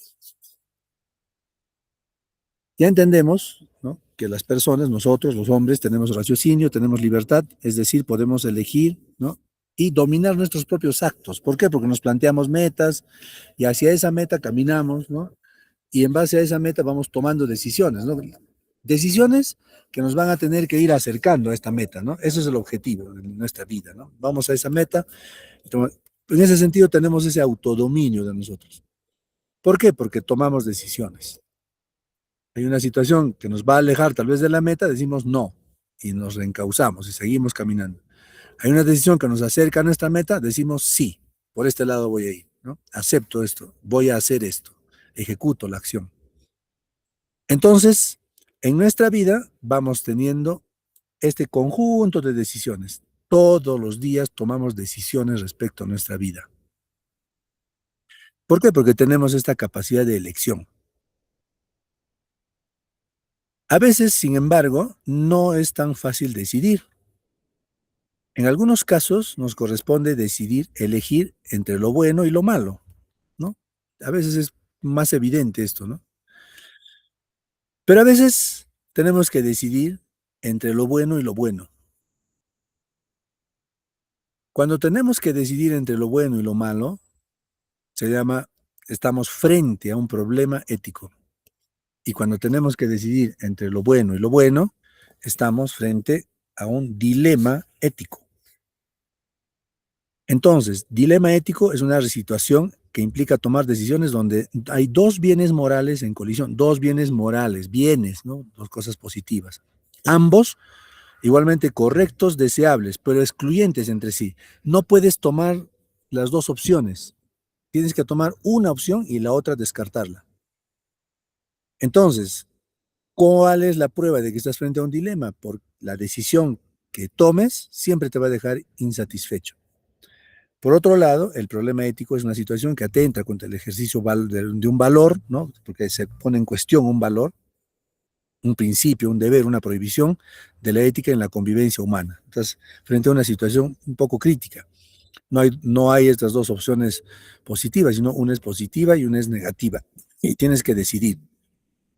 Ya entendemos, ¿no?, que las personas, nosotros, los hombres, tenemos raciocinio, tenemos libertad, es decir, podemos elegir, ¿no?, y dominar nuestros propios actos. ¿Por qué? Porque nos planteamos metas y hacia esa meta caminamos, ¿no? Y en base a esa meta vamos tomando decisiones, ¿no? Decisiones que nos van a tener que ir acercando a esta meta, ¿no? Ese es el objetivo de nuestra vida, ¿no? Vamos a esa meta. En ese sentido tenemos ese autodominio de nosotros. ¿Por qué? Porque tomamos decisiones. Hay una situación que nos va a alejar tal vez de la meta, decimos no y nos reencauzamos y seguimos caminando. Hay una decisión que nos acerca a nuestra meta, decimos sí, por este lado voy a ir, ¿no? Acepto esto, voy a hacer esto, ejecuto la acción. Entonces, en nuestra vida vamos teniendo este conjunto de decisiones. Todos los días tomamos decisiones respecto a nuestra vida. ¿Por qué? Porque tenemos esta capacidad de elección. A veces, sin embargo, no es tan fácil decidir. En algunos casos nos corresponde decidir, elegir entre lo bueno y lo malo, ¿no? A veces es más evidente esto, ¿no? Pero a veces tenemos que decidir entre lo bueno y lo bueno. Cuando tenemos que decidir entre lo bueno y lo malo, se llama, estamos frente a un problema ético. Y cuando tenemos que decidir entre lo bueno y lo bueno, estamos frente a un dilema ético. Entonces, dilema ético es una situación que implica tomar decisiones donde hay dos bienes morales en colisión, dos bienes morales, bienes, ¿no? Dos cosas positivas. Ambos igualmente correctos, deseables, pero excluyentes entre sí. No puedes tomar las dos opciones. Tienes que tomar una opción y la otra descartarla. Entonces, ¿cuál es la prueba de que estás frente a un dilema? Por la decisión que tomes siempre te va a dejar insatisfecho. Por otro lado, el problema ético es una situación que atenta contra el ejercicio de un valor, ¿no? Porque se pone en cuestión un valor, un principio, un deber, una prohibición de la ética en la convivencia humana. Entonces, frente a una situación un poco crítica. No hay estas dos opciones positivas, sino una es positiva y una es negativa. Y tienes que decidir,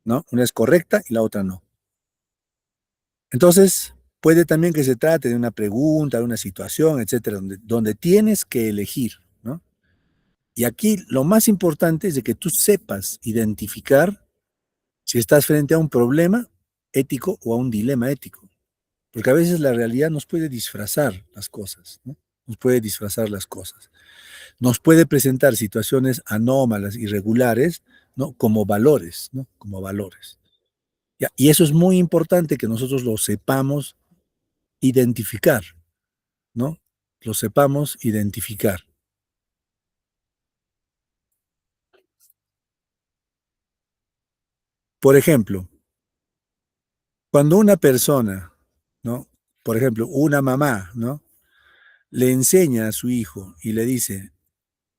¿no? Una es correcta y la otra no. Entonces, puede también que se trate de una pregunta, de una situación, etcétera, donde tienes que elegir, ¿no? Y aquí lo más importante es de que tú sepas identificar si estás frente a un problema ético o a un dilema ético. Porque a veces la realidad nos puede disfrazar las cosas, ¿no? Nos puede disfrazar las cosas. Nos puede presentar situaciones anómalas, irregulares, ¿no? Como valores, ¿no? Como valores. Ya, y eso es muy importante que nosotros lo sepamos identificar, ¿no? Lo sepamos identificar. Por ejemplo, cuando una persona, ¿no? Por ejemplo, una mamá, ¿no? Le enseña a su hijo y le dice,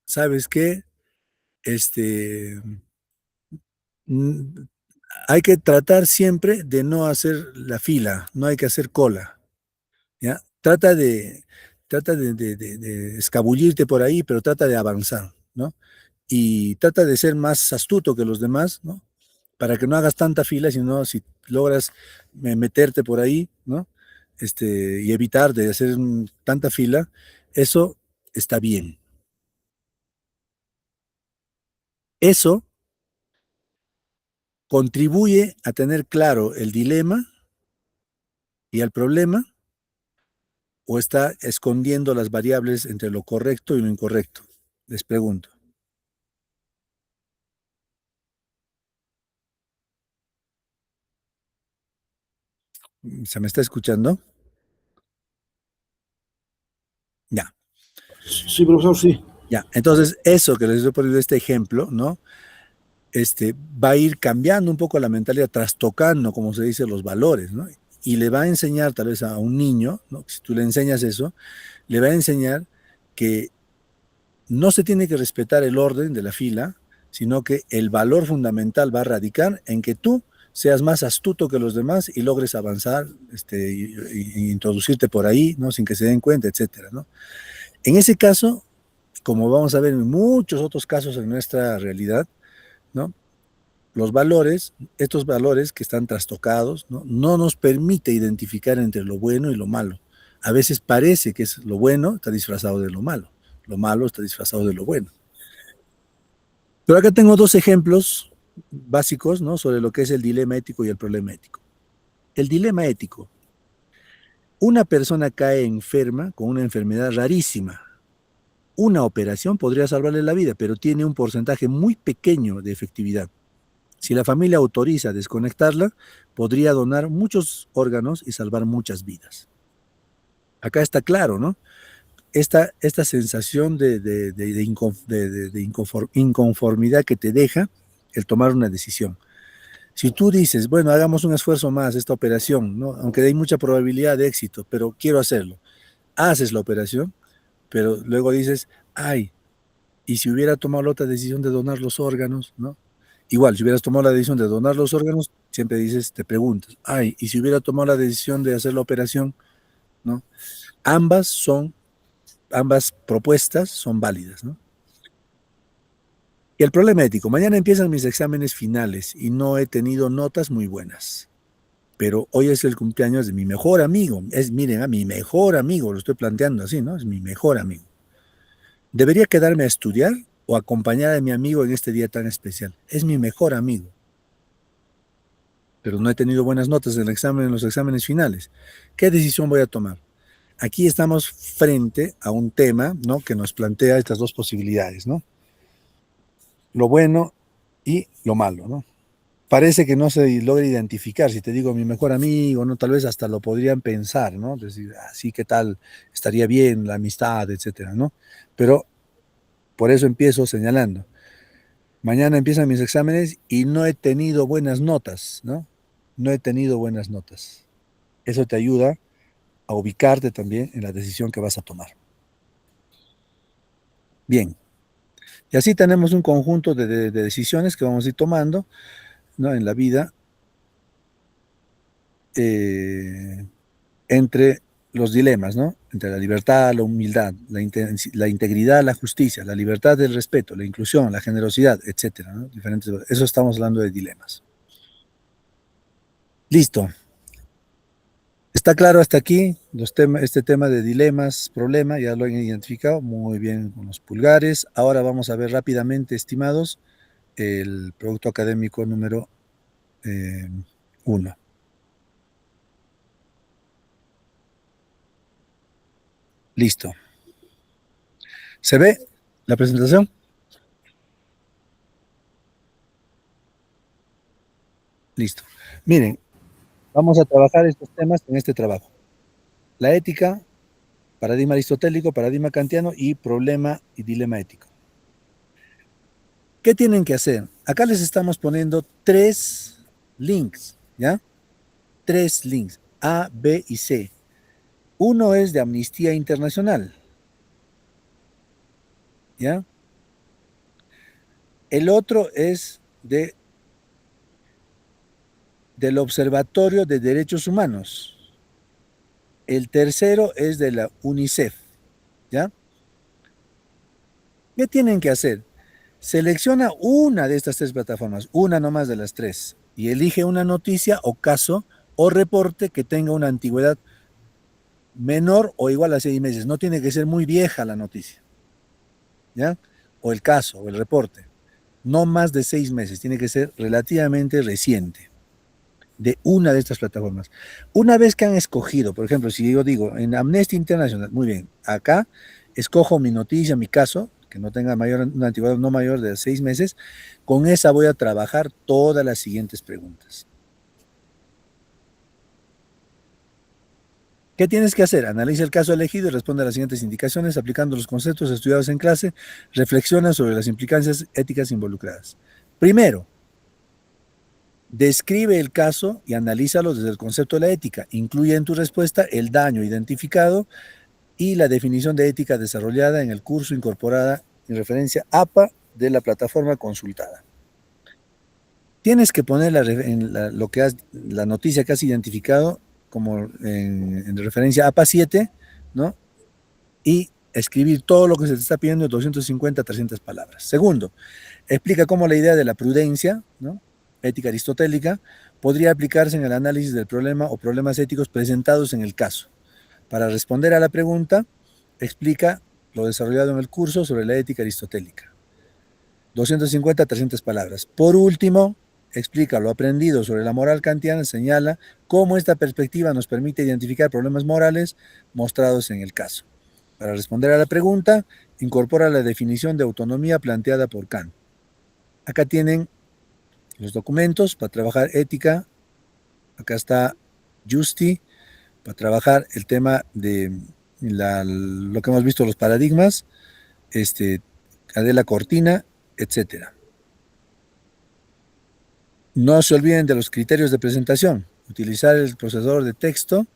¿sabes qué? Este, mm, hay que tratar siempre de no hacer la fila, no hay que hacer cola, ¿ya? Trata de, de escabullirte por ahí, pero trata de avanzar, ¿no? Y trata de ser más astuto que los demás, ¿no? Para que no hagas tanta fila, sino si logras meterte por ahí, ¿no? Y evitar de hacer tanta fila, eso está bien. Eso contribuye a tener claro el dilema y el problema, o está escondiendo las variables entre lo correcto y lo incorrecto. Les pregunto. ¿Se me está escuchando? Ya. Sí, profesor, sí. Ya. Entonces, eso que les estoy poniendo este ejemplo, ¿no? Va a ir cambiando un poco la mentalidad, trastocando, como se dice, los valores, ¿no? Y le va a enseñar tal vez a un niño, ¿no? Si tú le enseñas eso, le va a enseñar que no se tiene que respetar el orden de la fila, sino que el valor fundamental va a radicar en que tú seas más astuto que los demás y logres avanzar, y introducirte por ahí, ¿no? Sin que se den cuenta, etcétera, ¿no? En ese caso, como vamos a ver en muchos otros casos en nuestra realidad, ¿no? Los valores, estos valores que están trastocados, ¿no? No nos permite identificar entre lo bueno y lo malo. A veces parece que es lo bueno, está disfrazado de lo malo está disfrazado de lo bueno. Pero acá tengo dos ejemplos básicos, ¿no? Sobre lo que es el dilema ético y el problema ético. El dilema ético. Una persona cae enferma con una enfermedad rarísima. Una operación podría salvarle la vida, pero tiene un porcentaje muy pequeño de efectividad. Si la familia autoriza desconectarla, podría donar muchos órganos y salvar muchas vidas. Acá está claro, ¿no? Esta sensación de inconformidad que te deja el tomar una decisión. Si tú dices, bueno, hagamos un esfuerzo más, esta operación, ¿no? Aunque hay mucha probabilidad de éxito, pero quiero hacerlo, haces la operación, pero luego dices, ay, y si hubiera tomado la otra decisión de donar los órganos, ¿no? Igual, si hubieras tomado la decisión de donar los órganos, siempre dices, te preguntas, ay, y si hubiera tomado la decisión de hacer la operación, ¿no? Ambas propuestas son válidas, ¿no? Y el problema ético, mañana empiezan mis exámenes finales y no he tenido notas muy buenas, pero hoy es el cumpleaños de mi mejor amigo, miren, a mi mejor amigo, lo estoy planteando así, ¿no? Es mi mejor amigo. ¿Debería quedarme a estudiar o acompañar a mi amigo en este día tan especial? Es mi mejor amigo, pero no he tenido buenas notas en los exámenes finales. ¿Qué decisión voy a tomar? Aquí estamos frente a un tema, ¿no? Que nos plantea estas dos posibilidades, ¿no? Lo bueno y lo malo, ¿no? Parece que no se logra identificar. Si te digo mi mejor amigo, ¿no? Tal vez hasta lo podrían pensar, ¿no? Decir, sí, ¿qué tal? Estaría bien la amistad, etcétera, ¿no? Pero por eso empiezo señalando. Mañana empiezan mis exámenes y no he tenido buenas notas, ¿no? No he tenido buenas notas. Eso te ayuda a ubicarte también en la decisión que vas a tomar. Bien. Y así tenemos un conjunto de decisiones que vamos a ir tomando, ¿no? En la vida, entre los dilemas, ¿no? Entre la libertad, la humildad, la integridad, la justicia, la libertad, el respeto, la inclusión, la generosidad, etcétera, ¿no? Eso estamos hablando de dilemas. Listo. ¿Está claro hasta aquí este tema de dilemas, problema? Ya lo han identificado muy bien con los pulgares. Ahora vamos a ver rápidamente, estimados, el producto académico número 1. Listo. ¿Se ve la presentación? Listo. Miren, vamos a trabajar estos temas en este trabajo. La ética, paradigma aristotélico, paradigma kantiano y problema y dilema ético. ¿Qué tienen que hacer? Acá les estamos poniendo 3 links, ¿ya? 3 links, A, B y C. Uno es de Amnistía Internacional, ¿ya? El otro es del Observatorio de Derechos Humanos. el tercero es de la UNICEF, ¿ya? ¿Qué tienen que hacer? Selecciona una de estas 3 plataformas, una nomás de las 3, y elige una noticia o caso o reporte que tenga una antigüedad menor o igual a 6 meses. No tiene que ser muy vieja la noticia, ¿ya? O el caso o el reporte. No más de 6 meses, tiene que ser relativamente reciente, de una de estas plataformas. Una vez que han escogido, por ejemplo, si yo digo en Amnesty International, muy bien, acá escojo mi noticia, mi caso, que no tenga una antigüedad no mayor de 6 meses, con esa voy a trabajar todas las siguientes preguntas. ¿Qué tienes que hacer? Analiza el caso elegido y responde a las siguientes indicaciones aplicando los conceptos estudiados en clase. Reflexiona sobre las implicancias éticas involucradas. Primero, describe el caso y analízalo desde el concepto de la ética. Incluye en tu respuesta el daño identificado y la definición de ética desarrollada en el curso incorporada en referencia APA de la plataforma consultada. Tienes que poner la noticia que has identificado como en referencia APA 7, ¿no? Y escribir todo lo que se te está pidiendo en 250 a 300 palabras. Segundo, explica cómo la idea de la prudencia, ¿no? Ética aristotélica, podría aplicarse en el análisis del problema o problemas éticos presentados en el caso. Para responder a la pregunta, explica lo desarrollado en el curso sobre la ética aristotélica. 250 a 300 palabras. Por último, explica lo aprendido sobre la moral kantiana, señala cómo esta perspectiva nos permite identificar problemas morales mostrados en el caso. Para responder a la pregunta, incorpora la definición de autonomía planteada por Kant. Acá tienen los documentos para trabajar ética. Acá está Justi, para trabajar el tema de lo que hemos visto, los paradigmas, Adela Cortina, etc. No se olviden de los criterios de presentación. Utilizar el procesador de texto.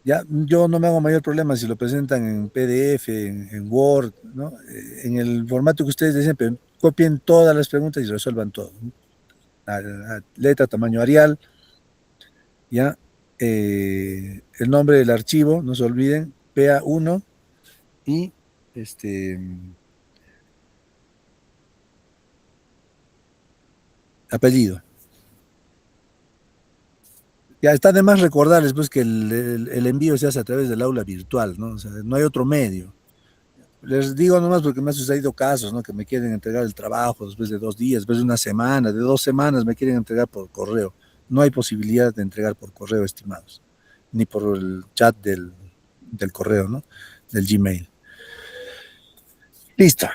Ya, yo no me hago mayor problema si lo presentan en PDF, en Word, ¿no? En el formato que ustedes deseen, pero copien todas las preguntas y resuelvan todo. Letra, tamaño Arial, ya. El nombre del archivo, no se olviden, PA1 y apellido. Ya está de más recordarles pues que el envío se hace a través del aula virtual, ¿no? O sea, no hay otro medio. Les digo nomás porque me han sucedido casos, ¿no? Que me quieren entregar el trabajo después de 2 días, después de una semana, de 2 semanas me quieren entregar por correo. No hay posibilidad de entregar por correo, estimados, ni por el chat del correo, ¿no? Del Gmail. Listo.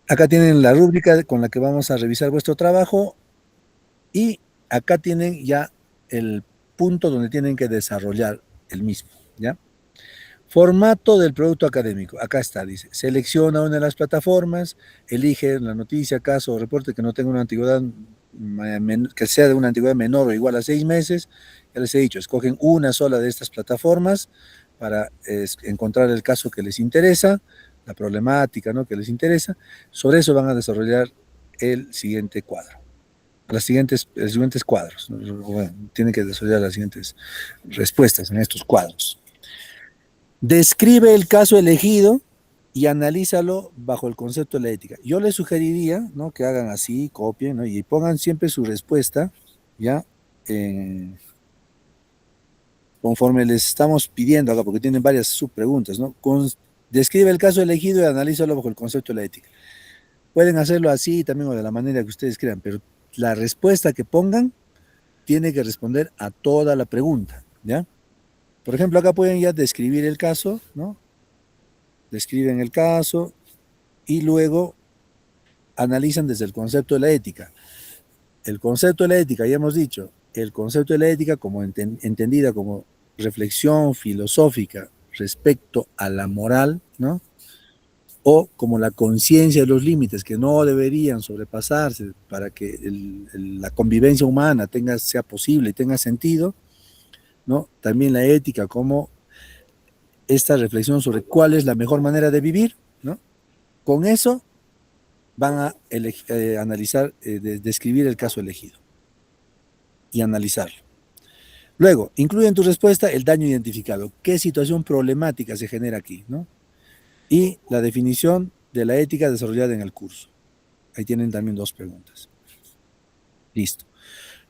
Acá tienen la rúbrica con la que vamos a revisar vuestro trabajo y acá tienen ya el punto donde tienen que desarrollar el mismo, ¿ya? Formato del producto académico. Acá está, dice, selecciona una de las plataformas, elige la noticia, caso o reporte que no tenga una antigüedad, que sea de una antigüedad menor o igual a 6 meses. Ya les he dicho, escogen una sola de estas plataformas para encontrar el caso que les interesa, la problemática, ¿no?, que les interesa. Sobre eso van a desarrollar el siguiente cuadro. Los siguientes cuadros. Bueno, tienen que desarrollar las siguientes respuestas en estos cuadros. Describe el caso elegido y analízalo bajo el concepto de la ética. Yo les sugeriría, ¿no?, que hagan así, copien, ¿no?, y pongan siempre su respuesta, ¿ya? Conforme les estamos pidiendo acá, porque tienen varias subpreguntas, ¿no? Describe el caso elegido y analízalo bajo el concepto de la ética. Pueden hacerlo así también o de la manera que ustedes crean, pero la respuesta que pongan tiene que responder a toda la pregunta, ¿ya? Por ejemplo, acá pueden ya describir el caso, ¿no? Describen el caso y luego analizan desde el concepto de la ética. El concepto de la ética, ya hemos dicho, el concepto de la ética como entendida como reflexión filosófica respecto a la moral, ¿no? O como la conciencia de los límites que no deberían sobrepasarse para que la convivencia humana sea posible y tenga sentido, ¿no? También la ética como esta reflexión sobre cuál es la mejor manera de vivir, ¿no? Con eso van a analizar, describir el caso elegido y analizarlo. Luego, incluye en tu respuesta el daño identificado. ¿Qué situación problemática se genera aquí, ¿no? Y la definición de la ética desarrollada en el curso. Ahí tienen también 2 preguntas. Listo.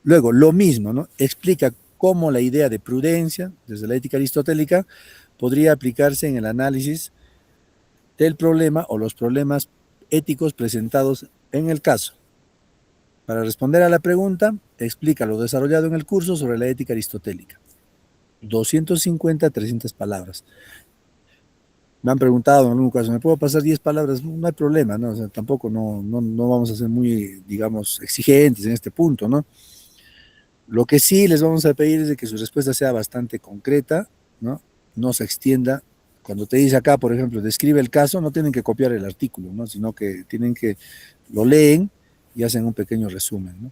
Luego, lo mismo, ¿no? Explica cómo la idea de prudencia, desde la ética aristotélica, podría aplicarse en el análisis del problema o los problemas éticos presentados en el caso. Para responder a la pregunta, explica lo desarrollado en el curso sobre la ética aristotélica. 250 a 300 palabras. Me han preguntado en algún caso, ¿me puedo pasar 10 palabras? No hay problema, ¿no? O sea, tampoco no vamos a ser muy, digamos, exigentes en este punto, ¿no? Lo que sí les vamos a pedir es de que su respuesta sea bastante concreta, ¿no? No se extienda. Cuando te dice acá, por ejemplo, describe el caso, no tienen que copiar el artículo, ¿no? Sino que tienen que, lo leen y hacen un pequeño resumen, ¿no?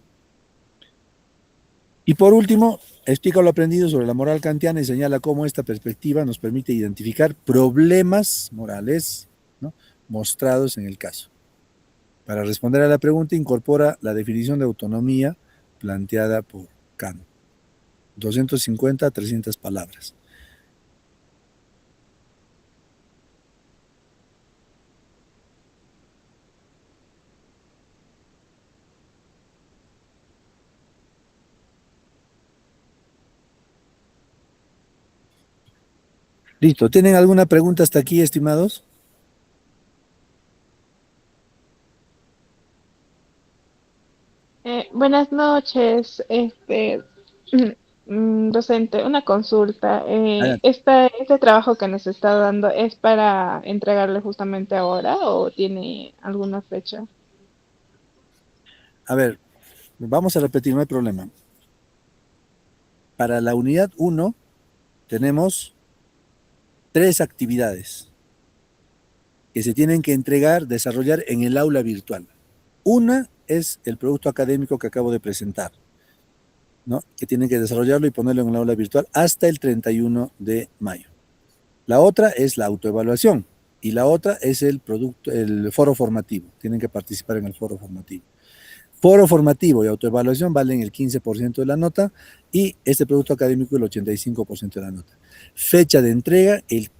Y por último, explica lo aprendido sobre la moral kantiana y señala cómo esta perspectiva nos permite identificar problemas morales, ¿no?, mostrados en el caso. Para responder a la pregunta, incorpora la definición de autonomía planteada por Kant. 250 a 300 palabras. Listo. ¿Tienen alguna pregunta hasta aquí, estimados? Buenas noches, docente. Una consulta. Adelante. ¿Este trabajo que nos está dando es para entregarle justamente ahora o tiene alguna fecha? A ver, vamos a repetir, no hay problema. Para la unidad 1 tenemos 3 actividades que se tienen que entregar, desarrollar en el aula virtual. Una es el producto académico que acabo de presentar, ¿no?, que tienen que desarrollarlo y ponerlo en el aula virtual hasta el 31 de mayo. La otra es la autoevaluación y la otra es el foro formativo. Tienen que participar en el foro formativo. Foro formativo y autoevaluación valen el 15% de la nota y este producto académico el 85% de la nota. Fecha de entrega el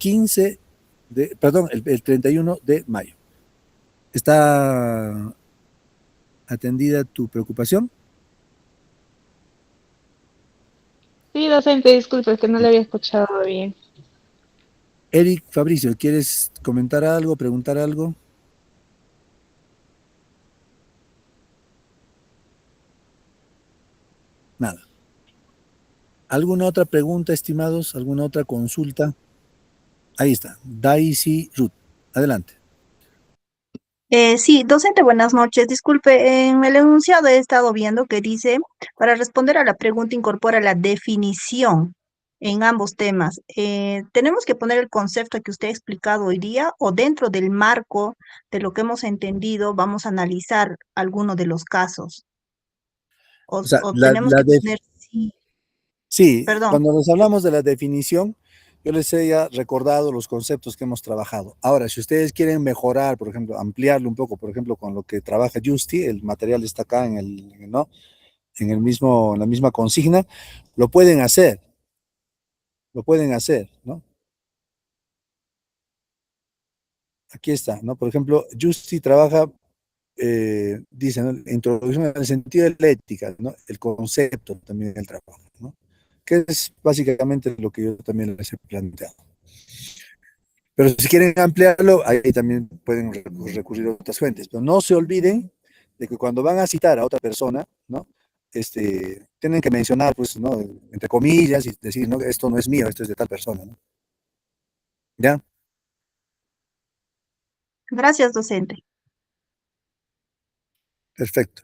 31 de mayo. ¿Está atendida tu preocupación? Sí, docente, disculpe, es que no le había escuchado bien. Eric Fabricio, ¿quieres comentar algo, preguntar algo? Nada. ¿Alguna otra pregunta, estimados? ¿Alguna otra consulta? Ahí está, Daisy Ruth. Adelante. Sí, docente, buenas noches. Disculpe, en el enunciado he estado viendo que dice, para responder a la pregunta incorpora la definición en ambos temas. ¿Tenemos que poner el concepto que usted ha explicado hoy día o dentro del marco de lo que hemos entendido vamos a analizar alguno de los casos? O sea, O tenemos que poner, sí, sí, perdón. cuando nos hablamos de la definición, yo les he ya recordado los conceptos que hemos trabajado. Ahora, si ustedes quieren mejorar, por ejemplo, ampliarlo un poco, por ejemplo, con lo que trabaja Justy, el material está acá ¿no?, en la misma consigna, lo pueden hacer, ¿no? Aquí está, ¿no? Por ejemplo, Justy trabaja, dice, ¿no?, introducción al sentido de la ética, ¿no?, el concepto también del trabajo, ¿no?, que es básicamente lo que yo también les he planteado. Pero si quieren ampliarlo, ahí también pueden recurrir a otras fuentes. Pero no se olviden de que cuando van a citar a otra persona, ¿no?, tienen que mencionar, pues, ¿no?, entre comillas, y decir, no, esto no es mío, esto es de tal persona, ¿no? ¿Ya? Gracias, docente. Perfecto.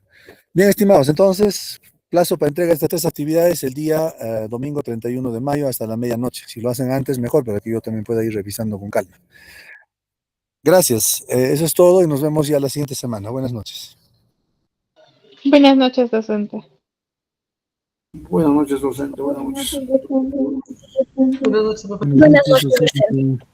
Bien, estimados, entonces, plazo para entrega de estas 3 actividades el día domingo 31 de mayo hasta la medianoche. Si lo hacen antes, mejor, para que yo también pueda ir revisando con calma. Gracias. Eso es todo y nos vemos ya la siguiente semana. Buenas noches. Buenas noches, docente. Buenas noches, docente. Buenas noches. Buenas noches, docente.